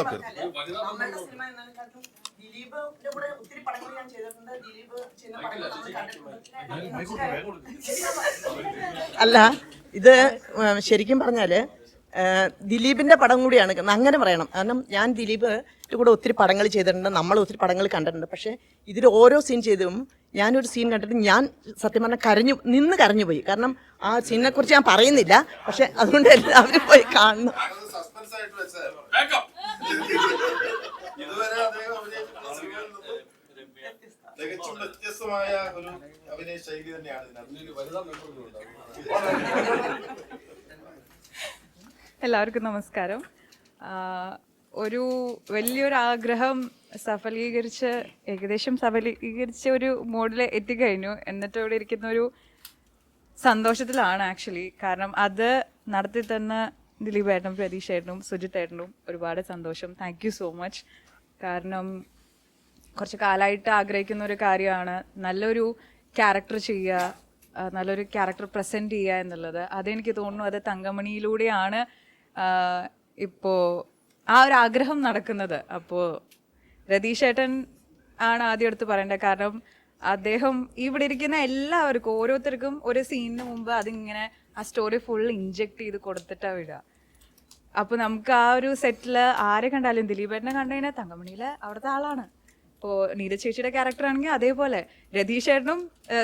അല്ല, ഇത് ശരിക്കും പറഞ്ഞാൽ ദിലീപിൻ്റെ പടം കൂടിയാണ്, അങ്ങനെ പറയണം. കാരണം ഞാൻ ദിലീപിൻ്റെ കൂടെ ഒത്തിരി പടങ്ങൾ ചെയ്തിട്ടുണ്ട്, നമ്മൾ ഒത്തിരി പടങ്ങൾ കണ്ടിട്ടുണ്ട്. പക്ഷേ ഇതിൽ ഓരോ സീൻ ചെയ്തും ഞാനൊരു സീൻ കണ്ടിട്ട് ഞാൻ സത്യം പറഞ്ഞാൽ കരഞ്ഞു പോയി. കാരണം ആ സീനിനെ കുറിച്ച് ഞാൻ പറയുന്നില്ല, പക്ഷെ അതുകൊണ്ട് എല്ലാവരും പോയി കാണണം. തികച്ചും വ്യത്യസ്തമായ ഒരു അഭിനയ ശൈലി തന്നെയാണ്. എല്ലാവർക്കും നമസ്കാരം. ഒരു വലിയൊരു ആഗ്രഹം ഏകദേശം സഫലീകരിച്ച ഒരു മോഡിൽ എത്തിക്കഴിഞ്ഞു. എന്നിട്ട് ഇവിടെ ഇരിക്കുന്ന ഒരു സന്തോഷത്തിലാണ് ആക്ച്വലി. കാരണം അത് നടത്തി തന്ന ദിലീപ് ഏട്ടനും പ്രതീഷ് ഏട്ടനും സുജിത്ത് ഏട്ടനും ഒരുപാട് സന്തോഷം. Thank you so much. കാരണം കുറച്ച് കാലമായിട്ട് ആഗ്രഹിക്കുന്ന ഒരു കാര്യമാണ് നല്ലൊരു ക്യാരക്ടർ ചെയ്യുക, നല്ലൊരു ക്യാരക്ടർ പ്രസൻറ്റ് ചെയ്യുക എന്നുള്ളത്. അതെനിക്ക് തോന്നുന്നു അത് തങ്കമണിയിലൂടെയാണ് ഇപ്പോൾ ആ ഒരു ആഗ്രഹം നടക്കുന്നത്. അപ്പോൾ രതീഷ് ഏട്ടൻ ആണ് ആദ്യം എടുത്ത് പറയേണ്ടത്. കാരണം അദ്ദേഹം ഇവിടെ ഇരിക്കുന്ന എല്ലാവർക്കും ഓരോരുത്തർക്കും ഒരു സീനിന് മുമ്പ് അതിങ്ങനെ ആ സ്റ്റോറി ഫുൾ ഇൻജെക്ട് ചെയ്ത് കൊടുത്തിട്ടാണ് വിടുക. അപ്പോൾ നമുക്ക് ആ ഒരു സെറ്റിൽ ആരെ കണ്ടാലും ദിലീപേട്ടനെ കണ്ടു കഴിഞ്ഞാൽ തങ്കമണിയിലെ അവിടുത്തെ ആളാണ്. ഇപ്പോൾ നീര ചേച്ചിയുടെ ക്യാരക്ടർ ആണെങ്കിൽ അതേപോലെ രതീഷ് ഏട്ടനും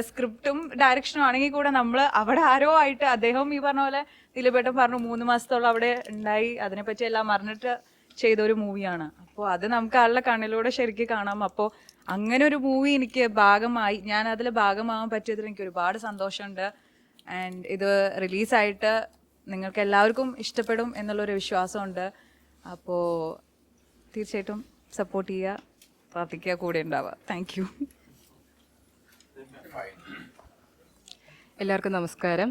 സ്ക്രിപ്റ്റും ഡയറക്ഷനും ആണെങ്കിൽ കൂടെ നമ്മൾ അവിടെ ആരോ ആയിട്ട് അദ്ദേഹം ഈ പറഞ്ഞ പോലെ ദിലീപേട്ടൻ പറഞ്ഞു 3 മാസത്തോളം അവിടെ ഉണ്ടായി, അതിനെപ്പറ്റി എല്ലാം അറിഞ്ഞിട്ട് ചെയ്ത ഒരു മൂവിയാണ്. അപ്പോൾ അത് നമുക്ക് ആളുടെ കണ്ണിലൂടെ ശരിക്കും കാണാം. അപ്പോൾ അങ്ങനെ ഒരു മൂവി എനിക്ക് ഞാൻ അതിൽ ഭാഗമാകാൻ പറ്റിയതിൽ എനിക്ക് ഒരുപാട് സന്തോഷമുണ്ട്. ആൻഡ് ഇത് റിലീസായിട്ട് നിങ്ങൾക്ക് എല്ലാവർക്കും ഇഷ്ടപ്പെടും എന്നുള്ളൊരു വിശ്വാസമുണ്ട്. അപ്പോൾ തീർച്ചയായിട്ടും സപ്പോർട്ട് ചെയ്യുക, പ്രാർത്ഥിക്കുക, കൂടെ ഉണ്ടാവുക. Thank you. എല്ലാവർക്കും നമസ്കാരം.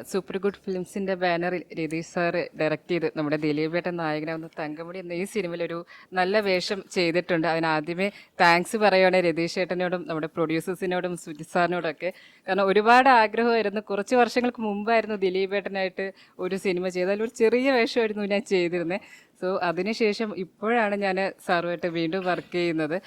സൂപ്പർ ഗുഡ് ഫിലിംസിൻ്റെ ബാനറിൽ രതീഷ് സാറ് ഡയറക്റ്റ് ചെയ്ത് നമ്മുടെ ദിലീപേട്ടൻ നായകനാവുന്ന തങ്കമണി എന്ന ഈ സിനിമയിലൊരു നല്ല വേഷം ചെയ്തിട്ടുണ്ട്. അതിനാദ്യമേ താങ്ക്സ് പറയുകയാണ് രതീഷ് ഏട്ടനോടും നമ്മുടെ പ്രൊഡ്യൂസേഴ്സിനോടും സുജിത് സാറിനോടൊക്കെ. കാരണം ഒരുപാട് ആഗ്രഹമായിരുന്നു. കുറച്ച് വർഷങ്ങൾക്ക് മുമ്പായിരുന്നു ദിലീപേട്ടനായിട്ട് ഒരു സിനിമ ചെയ്ത്, അതിലൊരു ചെറിയ വേഷമായിരുന്നു ഞാൻ ചെയ്തിരുന്നത്. സോ അതിനുശേഷം ഇപ്പോഴാണ് ഞാൻ സാറുമായിട്ട് വീണ്ടും വർക്ക് ചെയ്യുന്നത്.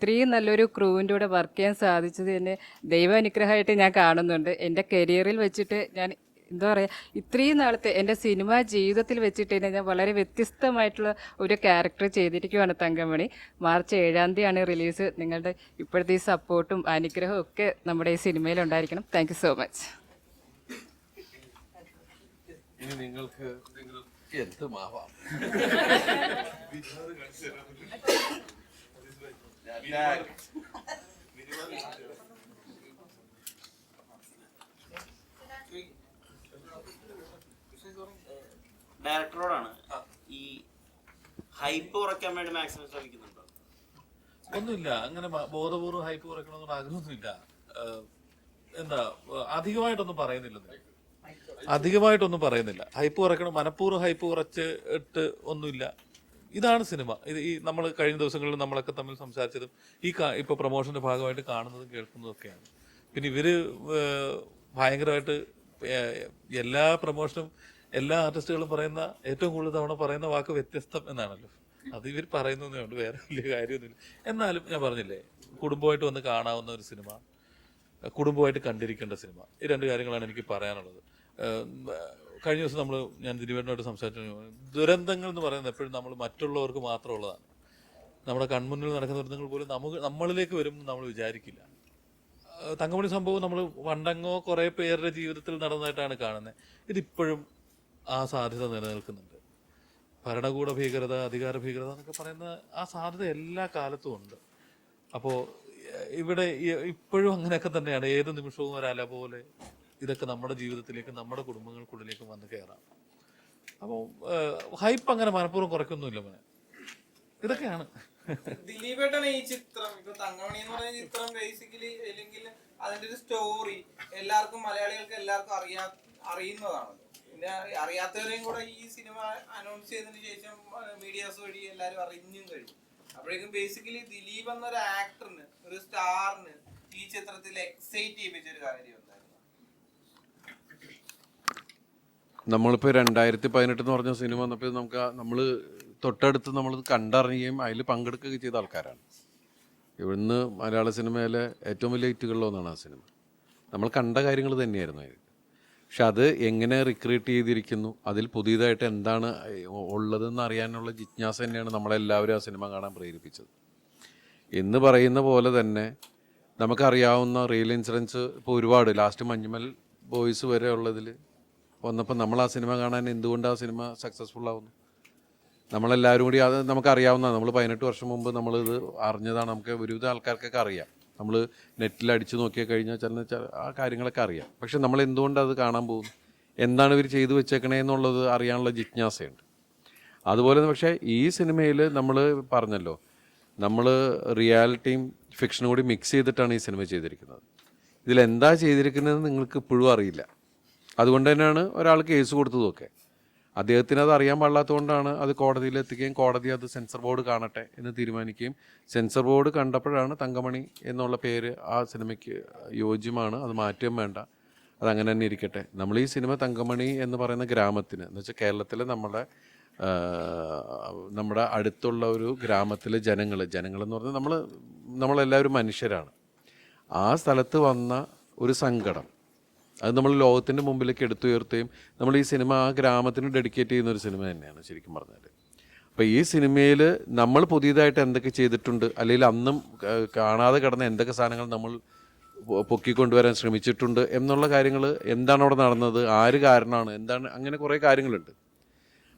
ഇത്രയും നല്ലൊരു ക്രൂവിൻ്റെ കൂടെ വർക്ക് ചെയ്യാൻ സാധിച്ചത് തന്നെ ദൈവാനുഗ്രഹമായിട്ട് ഞാൻ കാണുന്നുണ്ട്. എൻ്റെ കരിയറിൽ വെച്ചിട്ട് ഞാൻ എന്താ പറയുക, ഇത്രയും നാളത്തെ എൻ്റെ സിനിമാ ജീവിതത്തിൽ വെച്ചിട്ട് തന്നെ ഞാൻ വളരെ വ്യത്യസ്തമായിട്ടുള്ള ഒരു ക്യാരക്ടർ ചെയ്തിരിക്കുകയാണ് തങ്കമണി. മാർച്ച് 7-ാം തീയതിയാണ് റിലീസ്. നിങ്ങളുടെ ഇപ്പോഴത്തെ ഈ സപ്പോർട്ടും അനുഗ്രഹവും ഒക്കെ നമ്മുടെ ഈ സിനിമയിൽ ഉണ്ടായിരിക്കണം. Thank you so much. ഇനി നിങ്ങൾക്ക് എന്തുമാവാം. ഡയറക്ടറോടാണ്, ഈ ഹൈപ്പ് കുറയ്ക്കാൻ വേണ്ടി മാക്സിമം ശ്രമിക്കുന്നുണ്ടോ? ഒന്നുമില്ല, അങ്ങനെ ബോധപൂർവ്വം ഹൈപ്പ് കുറയ്ക്കണമെന്നുള്ള ആഗ്രഹമൊന്നുമില്ല. എന്താ അധികമായിട്ടൊന്നും പറയുന്നില്ല. ഹൈപ്പ് കുറയ്ക്കണം, മനഃപൂർവ്വം ഹൈപ്പ് കുറച്ചിട്ട് ഒന്നുമില്ല. ഇതാണ് സിനിമ. ഇത് ഈ നമ്മൾ കഴിഞ്ഞ ദിവസങ്ങളിൽ നമ്മളൊക്കെ തമ്മിൽ സംസാരിച്ചതും ഇപ്പോൾ പ്രൊമോഷൻ്റെ ഭാഗമായിട്ട് കാണുന്നതും കേൾക്കുന്നതും ഒക്കെയാണ്. പിന്നെ ഇവര് ഭയങ്കരമായിട്ട് എല്ലാ പ്രൊമോഷനും എല്ലാ ആർട്ടിസ്റ്റുകളും പറയുന്ന ഏറ്റവും കൂടുതൽ തവണ പറയുന്ന വാക്ക് വ്യത്യസ്തം എന്നാണല്ലോ. അത് ഇവർ പറയുന്നതേ ഉള്ളൂ, വേറെ വലിയ കാര്യമൊന്നുമില്ല. എന്നാലും ഞാൻ പറഞ്ഞില്ലേ, കുടുംബമായിട്ട് വന്ന് കാണാവുന്ന ഒരു സിനിമ, കുടുംബമായിട്ട് കണ്ടിരിക്കേണ്ട സിനിമ, ഈ രണ്ട് കാര്യങ്ങളാണ് എനിക്ക് പറയാനുള്ളത്. കഴിഞ്ഞ ദിവസം ഞാൻ ദിലീപേട്ടനോട് സംസാരിച്ചു. ദുരന്തങ്ങൾ എന്ന് പറയുന്നത് എപ്പോഴും നമ്മൾ മറ്റുള്ളവർക്ക് മാത്രമുള്ളതാണ്. നമ്മുടെ കൺമുന്നിൽ നടക്കുന്ന ദുരന്തങ്ങൾ പോലും നമ്മളിലേക്ക് വരും നമ്മൾ വിചാരിക്കില്ല. തങ്കമണി സംഭവം നമ്മൾ പണ്ടങ്ങോ കുറേ പേരുടെ ജീവിതത്തിൽ നടന്നതായിട്ടാണ് കാണുന്നത്. ഇതിപ്പോഴും ആ സാധ്യത നിലനിൽക്കുന്നുണ്ട്. ഭരണകൂട ഭീകരത, അധികാര ഭീകരത എന്നൊക്കെ പറയുന്ന ആ സാധ്യത എല്ലാ കാലത്തും ഉണ്ട്. അപ്പോൾ ഇവിടെ ഇപ്പോഴും അങ്ങനെയൊക്കെ തന്നെയാണ്. ഏത് നിമിഷവും ഒരല പോലെ ഇതൊക്കെ നമ്മുടെ ജീവിതത്തിലേക്ക്, നമ്മുടെ കുടുംബങ്ങൾക്കുള്ളിലേക്ക് വന്ന് കയറാം. അപ്പോൾ ഹൈപ്പ് അങ്ങനെ മനഃപൂർവ്വം കുറയ്ക്കൊന്നുമില്ല മോനെ. ഇതൊക്കെയാണ് ദിലീപേട്ടൻ ഈ ചിത്രം, ഇപ്പൊ തങ്കമണി എന്ന് പറയുന്ന ചിത്രം ബേസിക്കലി അല്ലെങ്കിൽ അതിന്റെ ഒരു സ്റ്റോറി എല്ലാവർക്കും, മലയാളികൾക്ക് എല്ലാവർക്കും അറിയുന്നതാണല്ലോ. പിന്നെ അറിയാത്തവരെയും കൂടെ ഈ സിനിമ അനൗൺസ് ചെയ്തതിന് ശേഷം മീഡിയാസ് വഴി എല്ലാവരും അറിഞ്ഞും കഴിഞ്ഞു. അപ്പോഴേക്കും ബേസിക്കലി ദിലീപ് എന്നൊരു ആക്ടറിന്, ഒരു സ്റ്റാറിന് ഈ ചിത്രത്തിൽ എക്സൈറ്റ് ചെയ്യിപ്പിച്ചൊരു കാര്യം ഉണ്ടായിരുന്നു. നമ്മളിപ്പോൾ 2018 എന്ന് പറഞ്ഞ സിനിമ വന്നപ്പോൾ നമ്മൾ തൊട്ടടുത്ത് നമ്മൾ കണ്ടറിയുകയും അതിൽ പങ്കെടുക്കുകയും ചെയ്ത ആൾക്കാരാണ്. ഇവിടുന്ന് മലയാള സിനിമയിലെ ഏറ്റവും വലിയ ഹിറ്റുകളിലൊന്നാണ് ആ സിനിമ. നമ്മൾ കണ്ട കാര്യങ്ങൾ തന്നെയായിരുന്നു അതിൽ. പക്ഷെ അത് എങ്ങനെ റിക്രിയേറ്റ് ചെയ്തിരിക്കുന്നു, അതിൽ പുതിയതായിട്ട് എന്താണ് ഉള്ളതെന്ന് അറിയാനുള്ള ജിജ്ഞാസ തന്നെയാണ് നമ്മളെല്ലാവരും ആ സിനിമ കാണാൻ പ്രേരിപ്പിച്ചത്. എന്ന് പറയുന്ന പോലെ തന്നെ നമുക്കറിയാവുന്ന റിയൽ ഇൻസിഡൻസ് ഇപ്പോൾ ഒരുപാട്, ലാസ്റ്റ് മഞ്ഞുമൽ ബോയ്സ് വരെ ഉള്ളതിൽ വന്നപ്പോൾ നമ്മൾ ആ സിനിമ കാണാൻ എന്തുകൊണ്ട് ആ സിനിമ സക്സസ്ഫുൾ ആവുന്നു, നമ്മളെല്ലാവരും കൂടി അത് നമുക്കറിയാവുന്നതാണ്. നമ്മൾ 18 വർഷം മുമ്പ് നമ്മളിത് അറിഞ്ഞതാണ്. നമുക്ക് ഒരുവിധ ആൾക്കാർക്കൊക്കെ അറിയാം. നമ്മൾ നെറ്റിൽ അടിച്ചു നോക്കിയാൽ കഴിഞ്ഞാൽ ആ കാര്യങ്ങളൊക്കെ അറിയാം. പക്ഷെ നമ്മൾ എന്തുകൊണ്ട് അത് കാണാൻ പോകുന്നു, എന്താണ് ഇവർ ചെയ്തു വെച്ചേക്കണേ എന്നുള്ളത് അറിയാനുള്ള ജിജ്ഞാസയുണ്ട്. അതുപോലെ പക്ഷേ ഈ സിനിമയിൽ നമ്മൾ പറഞ്ഞല്ലോ, നമ്മൾ റിയാലിറ്റിയും ഫിക്ഷനും കൂടി മിക്സ് ചെയ്തിട്ടാണ് ഈ സിനിമ ചെയ്തിരിക്കുന്നത്. ഇതിലെന്താ ചെയ്തിരിക്കുന്നത് നിങ്ങൾക്ക് ഇപ്പോഴും അറിയില്ല. അതുകൊണ്ട് തന്നെയാണ് ഒരാൾ കേസ് കൊടുത്തതൊക്കെ. അദ്ദേഹത്തിന് അത് അറിയാൻ പാടില്ലാത്തതുകൊണ്ടാണ് അത് കോടതിയിൽ എത്തിക്കുകയും കോടതി അത് സെൻസർ ബോർഡ് കാണട്ടെ എന്ന് തീരുമാനിക്കുകയും സെൻസർ ബോർഡ് കണ്ടപ്പോഴാണ് തങ്കമണി എന്നുള്ള പേര് ആ സിനിമയ്ക്ക് യോജ്യമാണ്, അത് മാറ്റുകയും വേണ്ട, അതങ്ങനെ തന്നെ ഇരിക്കട്ടെ. നമ്മൾ ഈ സിനിമ തങ്കമണി എന്ന് പറയുന്ന ഗ്രാമത്തിന്, എന്ന് വെച്ചാൽ കേരളത്തിലെ നമ്മുടെ അടുത്തുള്ള ഒരു ഗ്രാമത്തിലെ ജനങ്ങളെന്ന് പറഞ്ഞാൽ നമ്മളെല്ലാവരും മനുഷ്യരാണ്. ആ സ്ഥലത്ത് വന്ന ഒരു സങ്കടം അത് നമ്മൾ ലോകത്തിൻ്റെ മുമ്പിലേക്ക് എടുത്തുയർത്തുകയും നമ്മൾ ഈ സിനിമ ആ ഗ്രാമത്തിന് ഡെഡിക്കേറ്റ് ചെയ്യുന്ന ഒരു സിനിമ തന്നെയാണ് ശരിക്കും പറഞ്ഞാൽ. അപ്പോൾ ഈ സിനിമയിൽ നമ്മൾ പുതിയതായിട്ട് എന്തൊക്കെ ചെയ്തിട്ടുണ്ട്, അല്ലെങ്കിൽ അന്നും കാണാതെ കിടന്ന എന്തൊക്കെ സാധനങ്ങൾ നമ്മൾ പൊക്കിക്കൊണ്ടുവരാൻ ശ്രമിച്ചിട്ടുണ്ട് എന്നുള്ള കാര്യങ്ങൾ, എന്താണ് അവിടെ നടന്നത്, ആര് കാരണമാണ്, എന്താണ്, അങ്ങനെ കുറേ കാര്യങ്ങളുണ്ട്.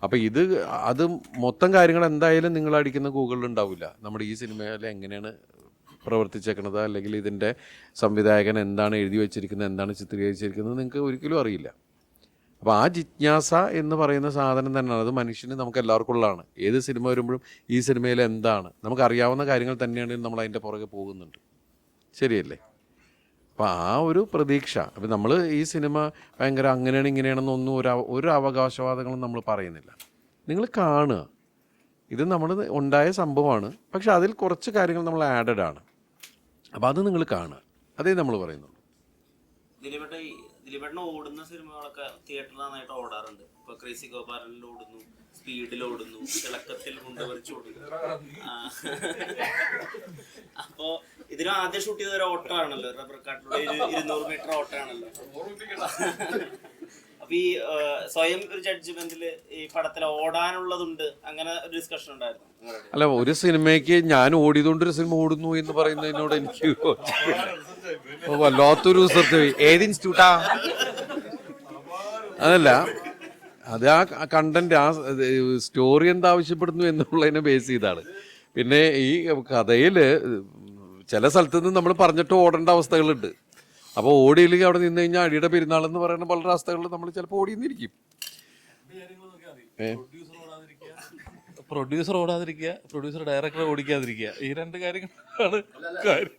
അപ്പോൾ അത് മൊത്തം കാര്യങ്ങൾ എന്തായാലും നിങ്ങൾ അടിക്കുന്ന ഗൂഗിളിൽ ഉണ്ടാവില്ല. നമ്മുടെ ഈ സിനിമയിൽ എങ്ങനെയാണ് പ്രവർത്തിച്ചേക്കുന്നത്, അല്ലെങ്കിൽ ഇതിൻ്റെ സംവിധായകൻ എന്താണ് എഴുതി വെച്ചിരിക്കുന്നത്, എന്താണ് ചിത്രീകരിച്ചിരിക്കുന്നത് നിങ്ങൾക്ക് ഒരിക്കലും അറിയില്ല. അപ്പോൾ ആ ജിജ്ഞാസ എന്ന് പറയുന്ന സാധനം തന്നെയാണ്, അത് മനുഷ്യന് നമുക്ക് എല്ലാവർക്കും ഉള്ളതാണ്. ഏത് സിനിമ വരുമ്പോഴും ഈ സിനിമയിൽ എന്താണ് നമുക്കറിയാവുന്ന കാര്യങ്ങൾ തന്നെയാണ് നമ്മൾ അതിൻ്റെ പുറകെ പോകുന്നുണ്ട്. ശരിയല്ലേ? അപ്പോൾ ആ ഒരു പ്രതീക്ഷ. അപ്പം നമ്മൾ ഈ സിനിമ ഭയങ്കര അങ്ങനെയാണ് ഇങ്ങനെയാണെന്നൊന്നും ഒരു അവകാശവാദങ്ങളും നമ്മൾ പറയുന്നില്ല. നിങ്ങൾ കാണുക, ഇത് നമ്മൾ ഉണ്ടായ സംഭവമാണ്, പക്ഷെ അതിൽ കുറച്ച് കാര്യങ്ങൾ നമ്മൾ ആഡഡ് ആണ്. അപ്പോൾ അത് നിങ്ങൾ കാണുക, അതേ നമ്മൾ പറയുന്നുള്ളൂ. ദിലീപേട്ടൻ ഓടുന്ന സിനിമകളൊക്കെ തിയേറ്ററിൽ നന്നായിട്ട് ഓടാറുണ്ട്. ഇപ്പൊ ക്രേസി ഗോപാലനിൽ ഓടുന്നു, സ്പീഡിൽ ഓടുന്നു, തിളക്കത്തിൽ കൊണ്ടുവരിച്ച് ഓടുന്നു. അപ്പോ ഇതിന് ആദ്യം ഷൂട്ട് ചെയ്ത ഒരു ഓട്ടമാണല്ലോ, റബ്ബർ കാട്ടിലൂടെ 200 മീറ്റർ ഓട്ടമാണല്ലോ. അപ്പൊ ഈ സ്വയം ഒരു ജഡ്ജ്മെന്റിൽ ഈ പടത്തിൽ ഓടാനുള്ളതുണ്ട്, അങ്ങനെ ഒരു ഡിസ്കഷൻ ഉണ്ടായിരുന്നു? അല്ല, ഒരു സിനിമയ്ക്ക് ഞാൻ ഓടിയതുകൊണ്ടൊരു സിനിമ ഓടുന്നു എന്ന് പറയുന്നതിനോട് എനിക്ക് വല്ലാത്തൊരു ഏത് ഇൻസ്റ്റിറ്റ്യൂട്ടാ അതല്ല, അത് ആ കണ്ടന്റ്, ആ സ്റ്റോറി എന്താവശ്യപ്പെടുന്നു എന്നുള്ളതിനെ ബേസ് ചെയ്താണ്. പിന്നെ ഈ കഥയിൽ ചില സ്ഥലത്ത് നിന്ന് നമ്മൾ പറഞ്ഞിട്ട് ഓടേണ്ട അവസ്ഥകളുണ്ട്. അപ്പോൾ ഓടിയില്ലെങ്കിൽ അവിടെ നിന്ന് കഴിഞ്ഞാൽ അടിയുടെ പെരുന്നാളെന്ന് പറയുന്ന പല അവസ്ഥകളിൽ നമ്മൾ ചിലപ്പോൾ ഓടിയെന്നിരിക്കും. പ്രൊഡ്യൂസർ ഓടാതിരിക്കുക, പ്രൊഡ്യൂസർ ഡയറക്ടറെ ഓടിക്കാതിരിക്കുക, ഈ 2 കാര്യങ്ങളാണ് കാര്യം.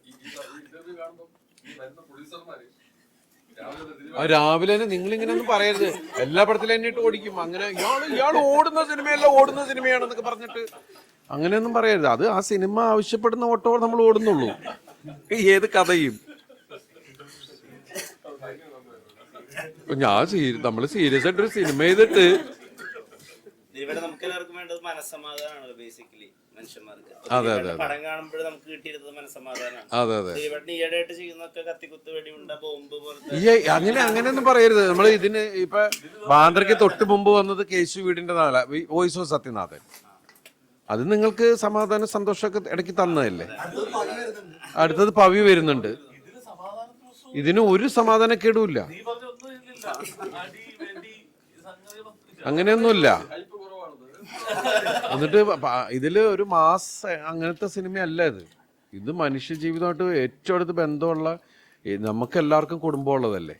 രാവിലെ തന്നെ നിങ്ങളിങ്ങനെ ഒന്നും പറയരുത്, എല്ലാ പടത്തിലും എന്നിട്ട് ഓടിക്കും, അങ്ങനെ ഇയാൾ ഓടുന്ന സിനിമയല്ല ഓടുന്ന സിനിമയാണെന്നൊക്കെ പറഞ്ഞിട്ട് അങ്ങനെയൊന്നും പറയരുത്. അത് ആ സിനിമ ആവശ്യപ്പെടുന്ന ഓട്ടോ നമ്മൾ ഓടുന്നുള്ളൂ, ഏത് കഥയും. നമ്മൾ സീരിയസ് ആയിട്ടൊരു സിനിമ ചെയ്തിട്ട് ഇവിടെ നമുക്ക് എല്ലാവർക്കും വേണ്ടത് മനസ്സമാധാനമാണല്ലോ ബേസിക്കലി മനുഷ്യന്മാർക്ക്. പടം കാണുമ്പോൾ നമുക്ക് കിട്ടിയിരുന്നത് മനസ്സമാധാനമാണ്. ഇവിടെ ഈയിടെയായിട്ട് ചെയ്യുന്നൊക്കെ കത്തിക്കുത്ത് വെടിയുണ്ട ബോംബ് പോലത്തെ അങ്ങനെയൊന്നും പറയരുത്. നമ്മൾ ഇതിന് ഇപ്പൊ ബാന്ദ്രയ്ക്ക് തൊട്ട് മുമ്പ് വന്നത് കേശു വീടിന്റെ വോയിസ് ഓഫ് സത്യനാഥൻ, അത് നിങ്ങൾക്ക് സമാധാനം സന്തോഷമൊക്കെ ഇടയ്ക്ക് തന്നതല്ലേ. അടുത്തത് പവി വരുന്നുണ്ട്, ഇതിന് ഒരു സമാധാനക്കേടുമില്ല, അങ്ങനെയൊന്നുമില്ല. എന്നിട്ട് ഇതില് ഒരു മാസ് അങ്ങനത്തെ സിനിമയല്ല ഇത് മനുഷ്യ ജീവിതമായിട്ട് ഏറ്റവും അടുത്ത് ബന്ധമുള്ള, നമുക്ക് എല്ലാവർക്കും കുടുംബമുള്ളതല്ലേ.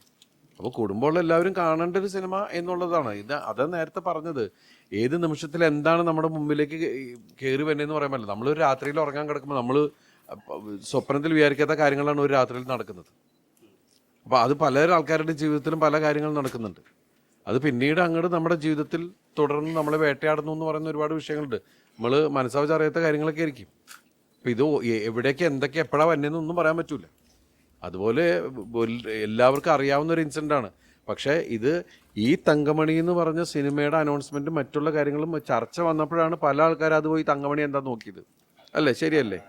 അപ്പോൾ കുടുംബമുള്ള എല്ലാവരും കാണേണ്ട ഒരു സിനിമ എന്നുള്ളതാണ് അതാ നേരത്തെ പറഞ്ഞത്. ഏത് നിമിഷത്തിൽ എന്താണ് നമ്മുടെ മുമ്പിലേക്ക് കയറി വരുന്നതെന്ന് പറയാൻ പറ്റില്ല. നമ്മളൊരു രാത്രിയിൽ ഉറങ്ങാൻ കിടക്കുമ്പോൾ നമ്മൾ സ്വപ്നത്തിൽ വിചാരിക്കാത്ത കാര്യങ്ങളാണ് ഒരു രാത്രിയിൽ നടക്കുന്നത്. അപ്പോൾ അത് പല ആൾക്കാരുടെ ജീവിതത്തിലും പല കാര്യങ്ങൾ നടക്കുന്നുണ്ട്. അത് പിന്നീട് അങ്ങോട്ട് നമ്മുടെ ജീവിതത്തിൽ തുടർന്ന് നമ്മളെ വേട്ടയാടുന്നു എന്ന് പറയുന്ന ഒരുപാട് വിഷയങ്ങളുണ്ട്. നമ്മൾ മനസ്സാവച്ച് അറിയാത്ത കാര്യങ്ങളൊക്കെ ആയിരിക്കും. അപ്പം ഇത് എവിടേക്ക് എന്തൊക്കെ എപ്പോഴാണ് വന്നതെന്നൊന്നും പറയാൻ പറ്റൂല. അതുപോലെ എല്ലാവർക്കും അറിയാവുന്ന ഒരു ഇൻസിഡൻ്റാണ്. പക്ഷേ ഇത് ഈ തങ്കമണി എന്ന് പറഞ്ഞ സിനിമയുടെ അനൗൺസ്മെൻറ്റ് മറ്റുള്ള കാര്യങ്ങളും ചർച്ച വന്നപ്പോഴാണ് പല ആൾക്കാരും അത് പോയി തങ്കമണി എന്താ നോക്കിയത്. അല്ലേ? ശരിയല്ലേ?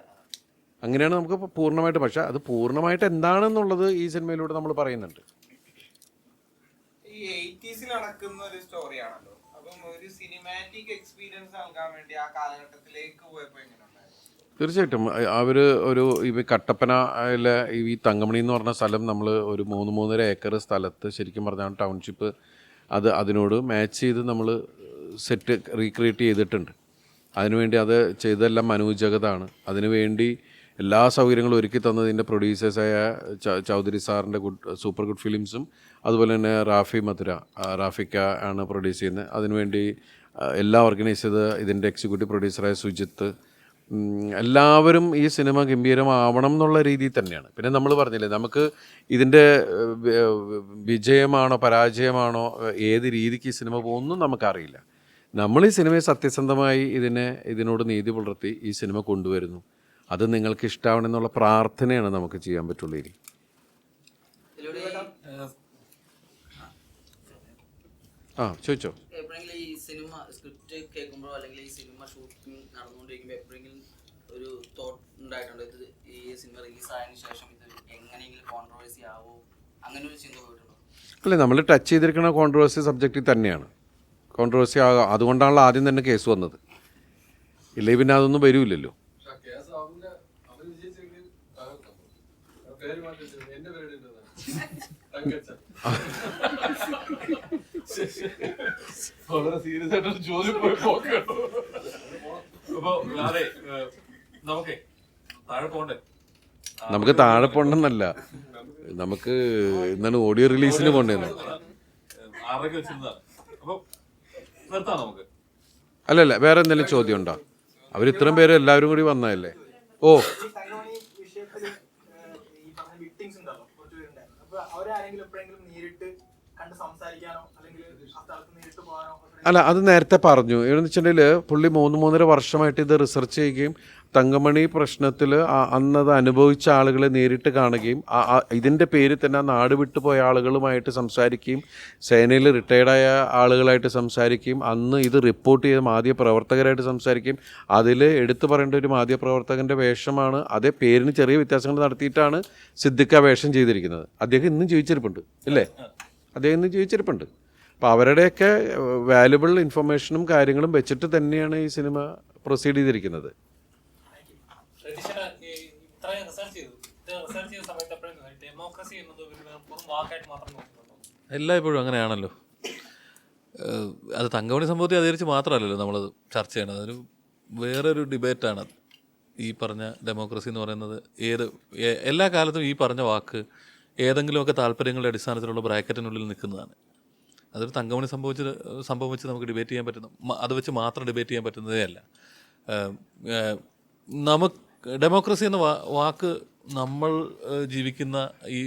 അങ്ങനെയാണ് നമുക്ക് പൂർണ്ണമായിട്ട്. പക്ഷെ അത് പൂർണ്ണമായിട്ട് എന്താണെന്നുള്ളത് ഈ സിനിമയിലൂടെ നമ്മൾ പറയുന്നുണ്ട്. ഈ 80s നടക്കുന്ന ഒരു സ്റ്റോറിയാണല്ലോ. അപ്പം ഒരു സിനിമാറ്റിക് എക്സ്പീരിയൻസ് നൽകാൻ വേണ്ടി ആ കാലഘട്ടത്തിലേക്ക് പോയപ്പോൾ എങ്ങനെയുണ്ടായിരുന്നു? തീർച്ചയായിട്ടും അവർ ഈ കട്ടപ്പനയിലെ ഈ തങ്കമണി എന്ന് പറഞ്ഞ സ്ഥലം നമ്മൾ ഒരു 3-3.5 ഏക്കർ സ്ഥലത്ത് ശരിക്കും പറഞ്ഞാൽ ടൗൺഷിപ്പ് അതിനോട് മാച്ച് ചെയ്ത് നമ്മൾ സെറ്റ് റീക്രിയേറ്റ് ചെയ്തിട്ടുണ്ട്. അതിനുവേണ്ടി അത് ചെയ്തതെല്ലാം മനോജ് ജഗതാണ്. അതിനുവേണ്ടി എല്ലാ സൗകര്യങ്ങളും ഒരുക്കി തന്നതിൻ്റെ പ്രൊഡ്യൂസേഴ്സായ ചൗധരി സാറിൻ്റെ സൂപ്പർ ഗുഡ് ഫിലിംസും അതുപോലെ തന്നെ റാഫിക്ക ആണ് പ്രൊഡ്യൂസ് ചെയ്യുന്നത്. അതിനുവേണ്ടി എല്ലാം ഓർഗനൈസ് ചെയ്ത് ഇതിൻ്റെ എക്സിക്യൂട്ടീവ് പ്രൊഡ്യൂസറായ സുജിത്ത്, എല്ലാവരും ഈ സിനിമ ഗംഭീരമാവണം എന്നുള്ള രീതിയിൽ തന്നെയാണ്. പിന്നെ നമ്മൾ പറഞ്ഞില്ലേ, നമുക്ക് ഇതിൻ്റെ വിജയമാണോ പരാജയമാണോ ഏത് രീതിക്ക് ഈ സിനിമ പോകുന്നു നമുക്കറിയില്ല. നമ്മൾ ഈ സിനിമയെ സത്യസന്ധമായി ഇതിനോട് നീതി പുലർത്തി ഈ സിനിമ കൊണ്ടുവരുന്നു. അത് നിങ്ങൾക്ക് ഇഷ്ടമാവണമെന്നുള്ള പ്രാർത്ഥനയാണ് നമുക്ക് ചെയ്യാൻ പറ്റുള്ളൂ. ഇനി ചോദിച്ചോ. എപ്പോഴെങ്കിലും ഈ സിനിമ സ്ക്രിപ്റ്റ് കേൾക്കുമ്പോഴോ അല്ലെങ്കിൽ ഈ സിനിമ ഷൂട്ടിംഗ് നടന്നുകൊണ്ടിരിക്കുമ്പോൾ എപ്പോഴെങ്കിലും ഒരു തോട്ട് ഉണ്ടായിട്ടുണ്ടോ, ഇത് ഈ സിനിമ റിലീസായതിനു ശേഷം ഇത് എങ്ങനെയെങ്കിലും കോൺട്രവേഴ്സി ആവോ, അങ്ങനെ ഒരു ചിന്ത പോയിട്ടുണ്ടോ? അല്ലേ, നമ്മൾ ടച്ച് ചെയ്തിരിക്കുന്ന കോൺട്രവേഴ്സി സബ്ജക്റ്റിൽ തന്നെയാണ്. കോൺട്രവേഴ്സി ആകാം, അതുകൊണ്ടാണല്ലോ ആദ്യം തന്നെ കേസ് വന്നത്. ഇല്ലേ പിന്നെ അതൊന്നും വരൂല്ലല്ലോ. വളരെ സീരിയസ് ആയിട്ടൊരു ചോദ്യം പോയി പോക്കട്ടോ. അപ്പൊ അതെ, നമുക്കേ താഴെ പോണ്ടേ? നമുക്ക് താഴെ പോണ്ടെന്നല്ല, നമുക്ക് എന്താണ് ഓഡിയോ റിലീസിന് പോണ്ടേന്ന്. 6:30 വെച്ചിരുന്നതാണ്. അപ്പൊ നിർത്താം നമുക്ക്. അല്ലല്ല, വേറെ എന്തെങ്കിലും ചോദ്യം ഉണ്ടോ? അവർ ഇത്രയും പേര് എല്ലാവരും കൂടി വന്നതല്ലേ. ഓ, അല്ല, അത് നേരത്തെ പറഞ്ഞു. എന്ന് വെച്ചിട്ടുണ്ടെങ്കിൽ പുള്ളി 3-3.5 വർഷമായിട്ട് ഇത് റിസർച്ച് ചെയ്യുകയും തങ്കമണി പ്രശ്നത്തിൽ അന്നത് അനുഭവിച്ച ആളുകളെ നേരിട്ട് കാണുകയും ഇതിൻ്റെ പേരിൽ തന്നെ നാട് വിട്ടുപോയ ആളുകളുമായിട്ട് സംസാരിക്കുകയും സേനയിൽ റിട്ടയർഡായ ആളുകളായിട്ട് സംസാരിക്കുകയും അന്ന് ഇത് റിപ്പോർട്ട് ചെയ്ത മാധ്യമപ്രവർത്തകരായിട്ട് സംസാരിക്കുകയും അതിൽ എടുത്തു പറയേണ്ട ഒരു മാധ്യമപ്രവർത്തകൻ്റെ വേഷമാണ്. അതേ പേരിന് ചെറിയ വ്യത്യാസങ്ങൾ നടത്തിയിട്ടാണ് സിദ്ദിഖ് വേഷം ചെയ്തിരിക്കുന്നത്. അദ്ദേഹം ഇന്നും ജീവിച്ചിരിപ്പുണ്ട് ഇല്ലേ? അദ്ദേഹം ഇന്നും ജീവിച്ചിരിപ്പുണ്ട്. അപ്പോൾ അവരുടെയൊക്കെ വാല്യുബിൾ ഇൻഫർമേഷനും കാര്യങ്ങളും വെച്ചിട്ട് തന്നെയാണ് ഈ സിനിമ പ്രൊസീഡ് ചെയ്തിരിക്കുന്നത്. എല്ലായ്പ്പോഴും അങ്ങനെയാണല്ലോ. അത് തങ്കമണി സംഭവത്തെ അധികരിച്ച് മാത്രമല്ലല്ലോ നമ്മളത് ചർച്ച ചെയ്യണത്. അതൊരു വേറൊരു ഡിബേറ്റാണ് ഈ പറഞ്ഞ ഡെമോക്രസി എന്ന് പറയുന്നത്. എല്ലാ കാലത്തും ഈ പറഞ്ഞ വാക്ക് ഏതെങ്കിലുമൊക്കെ താല്പര്യങ്ങളുടെ അടിസ്ഥാനത്തിലുള്ള ബ്രാക്കറ്റിനുള്ളിൽ നിൽക്കുന്നതാണ്. അതൊരു തങ്കമണി സംഭവം വെച്ച് നമുക്ക് ഡിബേറ്റ് ചെയ്യാൻ പറ്റുന്ന, അത് വെച്ച് മാത്രം ഡിബേറ്റ് ചെയ്യാൻ പറ്റുന്നതേ അല്ല. നമുക്ക് ഡെമോക്രസി എന്ന വാക്ക് നമ്മൾ ജീവിക്കുന്ന ഈ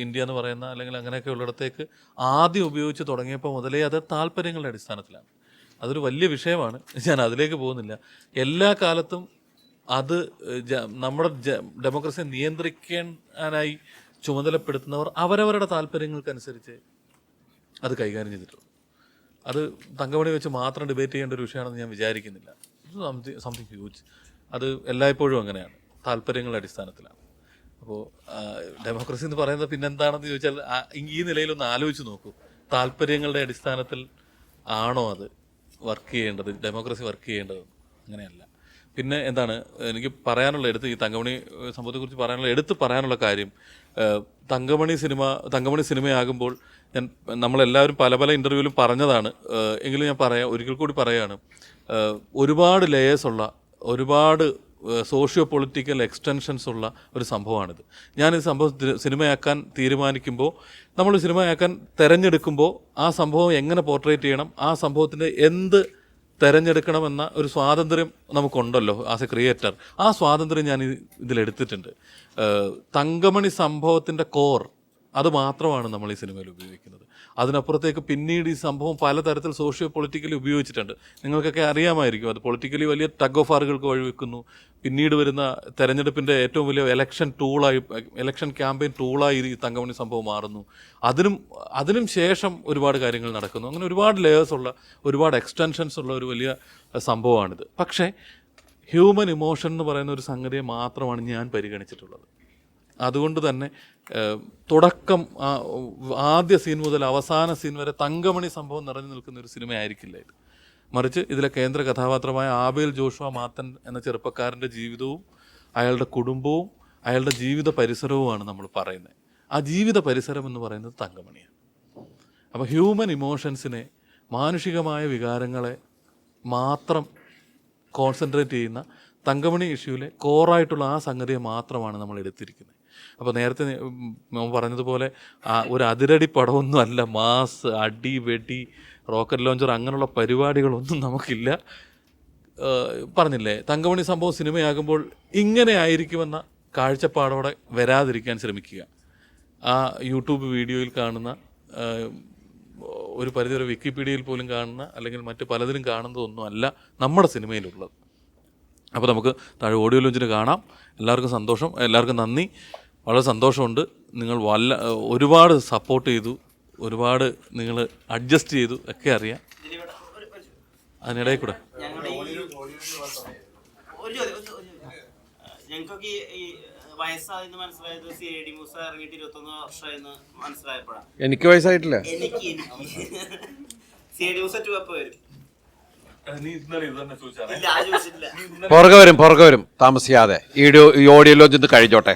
ഇന്ത്യ എന്ന് പറയുന്ന അല്ലെങ്കിൽ അങ്ങനെയൊക്കെ ഉള്ളിടത്തേക്ക് ആദ്യം ഉപയോഗിച്ച് തുടങ്ങിയപ്പോൾ മുതലേ അത് താല്പര്യങ്ങളുടെ അടിസ്ഥാനത്തിലാണ്. അതൊരു വലിയ വിഷയമാണ്, ഞാൻ അതിലേക്ക് പോകുന്നില്ല. എല്ലാ കാലത്തും അത് നമ്മുടെ ഡെമോക്രസിയെ നിയന്ത്രിക്കാനായി ചുമതലപ്പെടുത്തുന്നവർ അവരവരുടെ താല്പര്യങ്ങൾക്കനുസരിച്ച് അത് കൈകാര്യം ചെയ്തിട്ടുള്ളൂ. അത് തങ്കമണി വെച്ച് മാത്രം ഡിബേറ്റ് ചെയ്യേണ്ട ഒരു വിഷയമാണെന്ന് ഞാൻ വിചാരിക്കുന്നില്ല. Something huge. അത് എല്ലായ്പ്പോഴും അങ്ങനെയാണ്, താല്പര്യങ്ങളുടെ അടിസ്ഥാനത്തിലാണ്. അപ്പോൾ ഡെമോക്രസി എന്ന് പറയുന്നത് പിന്നെന്താണെന്ന് ചോദിച്ചാൽ ഈ നിലയിലൊന്ന് ആലോചിച്ച് നോക്കൂ. താല്പര്യങ്ങളുടെ അടിസ്ഥാനത്തിൽ ആണോ അത് വർക്ക് ചെയ്യേണ്ടത്, ഡെമോക്രസി വർക്ക് ചെയ്യേണ്ടത്? അങ്ങനെയല്ല. പിന്നെ എന്താണ് എനിക്ക് പറയാനുള്ള ഈ തങ്കമണി സംഭവത്തെക്കുറിച്ച് പറയാനുള്ള കാര്യം, തങ്കമണി സിനിമയാകുമ്പോൾ നമ്മളെല്ലാവരും പല ഇൻ്റർവ്യൂവിലും പറഞ്ഞതാണ്. എങ്കിലും ഞാൻ ഒരിക്കൽ കൂടി പറയുകയാണ്. ഒരുപാട് ലേയേഴ്സുള്ള, ഒരുപാട് സോഷ്യോ പൊളിറ്റിക്കൽ എക്സ്റ്റൻഷൻസ് ഉള്ള ഒരു സംഭവമാണിത്. ഞാനിത് സിനിമയാക്കാൻ തീരുമാനിക്കുമ്പോൾ, നമ്മൾ സിനിമയാക്കാൻ തിരഞ്ഞെടുക്കുമ്പോൾ ആ സംഭവം എങ്ങനെ പോർട്രേറ്റ് ചെയ്യണം, ആ സംഭവത്തിൻ്റെ എന്ത് തിരഞ്ഞെടുക്കണമെന്ന ഒരു സ്വാതന്ത്ര്യം നമുക്കുണ്ടല്ലോ ആസ് എ ക്രിയേറ്റർ. ആ സ്വാതന്ത്ര്യം ഞാൻ ഇതിലെടുത്തിട്ടുണ്ട്. തങ്കമണി സംഭവത്തിൻ്റെ കോർ അത് മാത്രമാണ് നമ്മൾ ഈ സിനിമയിൽ ഉപയോഗിക്കുന്നത്. അതിനപ്പുറത്തേക്ക് പിന്നീട് ഈ സംഭവം പലതരത്തിൽ സോഷ്യോ പൊളിറ്റിക്കലി ഉപയോഗിച്ചിട്ടുണ്ട്. നിങ്ങൾക്കൊക്കെ അറിയാമായിരിക്കും. അത് പൊളിറ്റിക്കലി വലിയ ടഗ് ഓഫ് വാറുകൾക്ക് വഴിവെക്കുന്നു. പിന്നീട് വരുന്ന തെരഞ്ഞെടുപ്പിൻ്റെ ഏറ്റവും വലിയ ഇലക്ഷൻ ക്യാമ്പയിൻ ടൂളായി ഈ തങ്കമണി സംഭവം മാറുന്നു. അതിനും ശേഷം ഒരുപാട് കാര്യങ്ങൾ നടക്കുന്നു. അങ്ങനെ ഒരുപാട് ലേയേഴ്സുള്ള, ഒരുപാട് എക്സ്റ്റൻഷൻസ് ഉള്ള ഒരു വലിയ സംഭവമാണിത്. പക്ഷേ ഹ്യൂമൻ ഇമോഷൻ എന്ന് പറയുന്ന ഒരു സംഗതിയെ മാത്രമാണ് ഞാൻ പരിഗണിച്ചിട്ടുള്ളത്. അതുകൊണ്ട് തന്നെ തുടക്കം ആദ്യ സീൻ മുതൽ അവസാന സീൻ വരെ തങ്കമണി സംഭവം നിറഞ്ഞു നിൽക്കുന്ന ഒരു സിനിമയായിരിക്കില്ല ഇത്. മറിച്ച് ഇതിലെ കേന്ദ്ര കഥാപാത്രമായ ആബേൽ ജോഷുവ മാത്തൻ എന്ന ചെറുപ്പക്കാരൻ്റെ ജീവിതവും അയാളുടെ കുടുംബവും അയാളുടെ ജീവിത പരിസരവുമാണ് നമ്മൾ പറയുന്നത്. ആ ജീവിത പരിസരം എന്ന് പറയുന്നത് തങ്കമണിയാണ്. അപ്പോൾ ഹ്യൂമൻ ഇമോഷൻസിനെ, മാനുഷികമായ വികാരങ്ങളെ മാത്രം കോൺസെൻട്രേറ്റ് ചെയ്യുന്ന തങ്കമണി ഇഷ്യൂവിലെ കോറായിട്ടുള്ള ആ സംഗതിയെ മാത്രമാണ് നമ്മൾ എടുത്തിരിക്കുന്നത്. അപ്പോൾ നേരത്തെ പറഞ്ഞതുപോലെ ഒരു അതിരടി പടമൊന്നും അല്ല, മാസ്, അടി, വെടി, റോക്കറ്റ് ലോഞ്ചർ അങ്ങനെയുള്ള പരിപാടികളൊന്നും നമുക്കില്ല. പറഞ്ഞില്ലേ, തങ്കമണി സംഭവം സിനിമയാകുമ്പോൾ ഇങ്ങനെ ആയിരിക്കുമെന്ന കാഴ്ചപ്പാടോടെ വരാതിരിക്കാൻ ശ്രമിക്കുക. ആ യൂട്യൂബ് വീഡിയോയിൽ കാണുന്ന, ഒരു പരിധിവരെ വിക്കിപീഡിയയിൽ പോലും കാണുന്ന, അല്ലെങ്കിൽ മറ്റ് പലതിലും കാണുന്നതൊന്നും അല്ല നമ്മുടെ സിനിമയിലുള്ളത്. അപ്പോൾ നമുക്ക് താഴെ ഓഡിയോ ലോഞ്ചിന് കാണാം. എല്ലാവർക്കും സന്തോഷം, എല്ലാവർക്കും നന്ദി. വളരെ സന്തോഷമുണ്ട്. നിങ്ങൾ ഒരുപാട് സപ്പോർട്ട് ചെയ്തു, ഒരുപാട് നിങ്ങൾ അഡ്ജസ്റ്റ് ചെയ്തു, ഒക്കെ അറിയാം. അതിനിടയിൽ കൂടെ ഞങ്ങൾക്കൊക്കെ ഈ വയസ്സായെന്ന് മനസ്സിലായത് CID മൂസ ഇറങ്ങിയിട്ട് 21 വർഷമായെന്ന് മനസ്സിലായപ്പോഴാണ്. എനിക്ക് വയസ്സായിട്ടില്ല. എനിക്ക് CID മൂസ 2 അപ്പോൾ വരും. പുറകെ വരും താമസിയാതെ. ഈ ഓഡിയോ ലോഞ്ച് കഴിഞ്ഞോട്ടെ.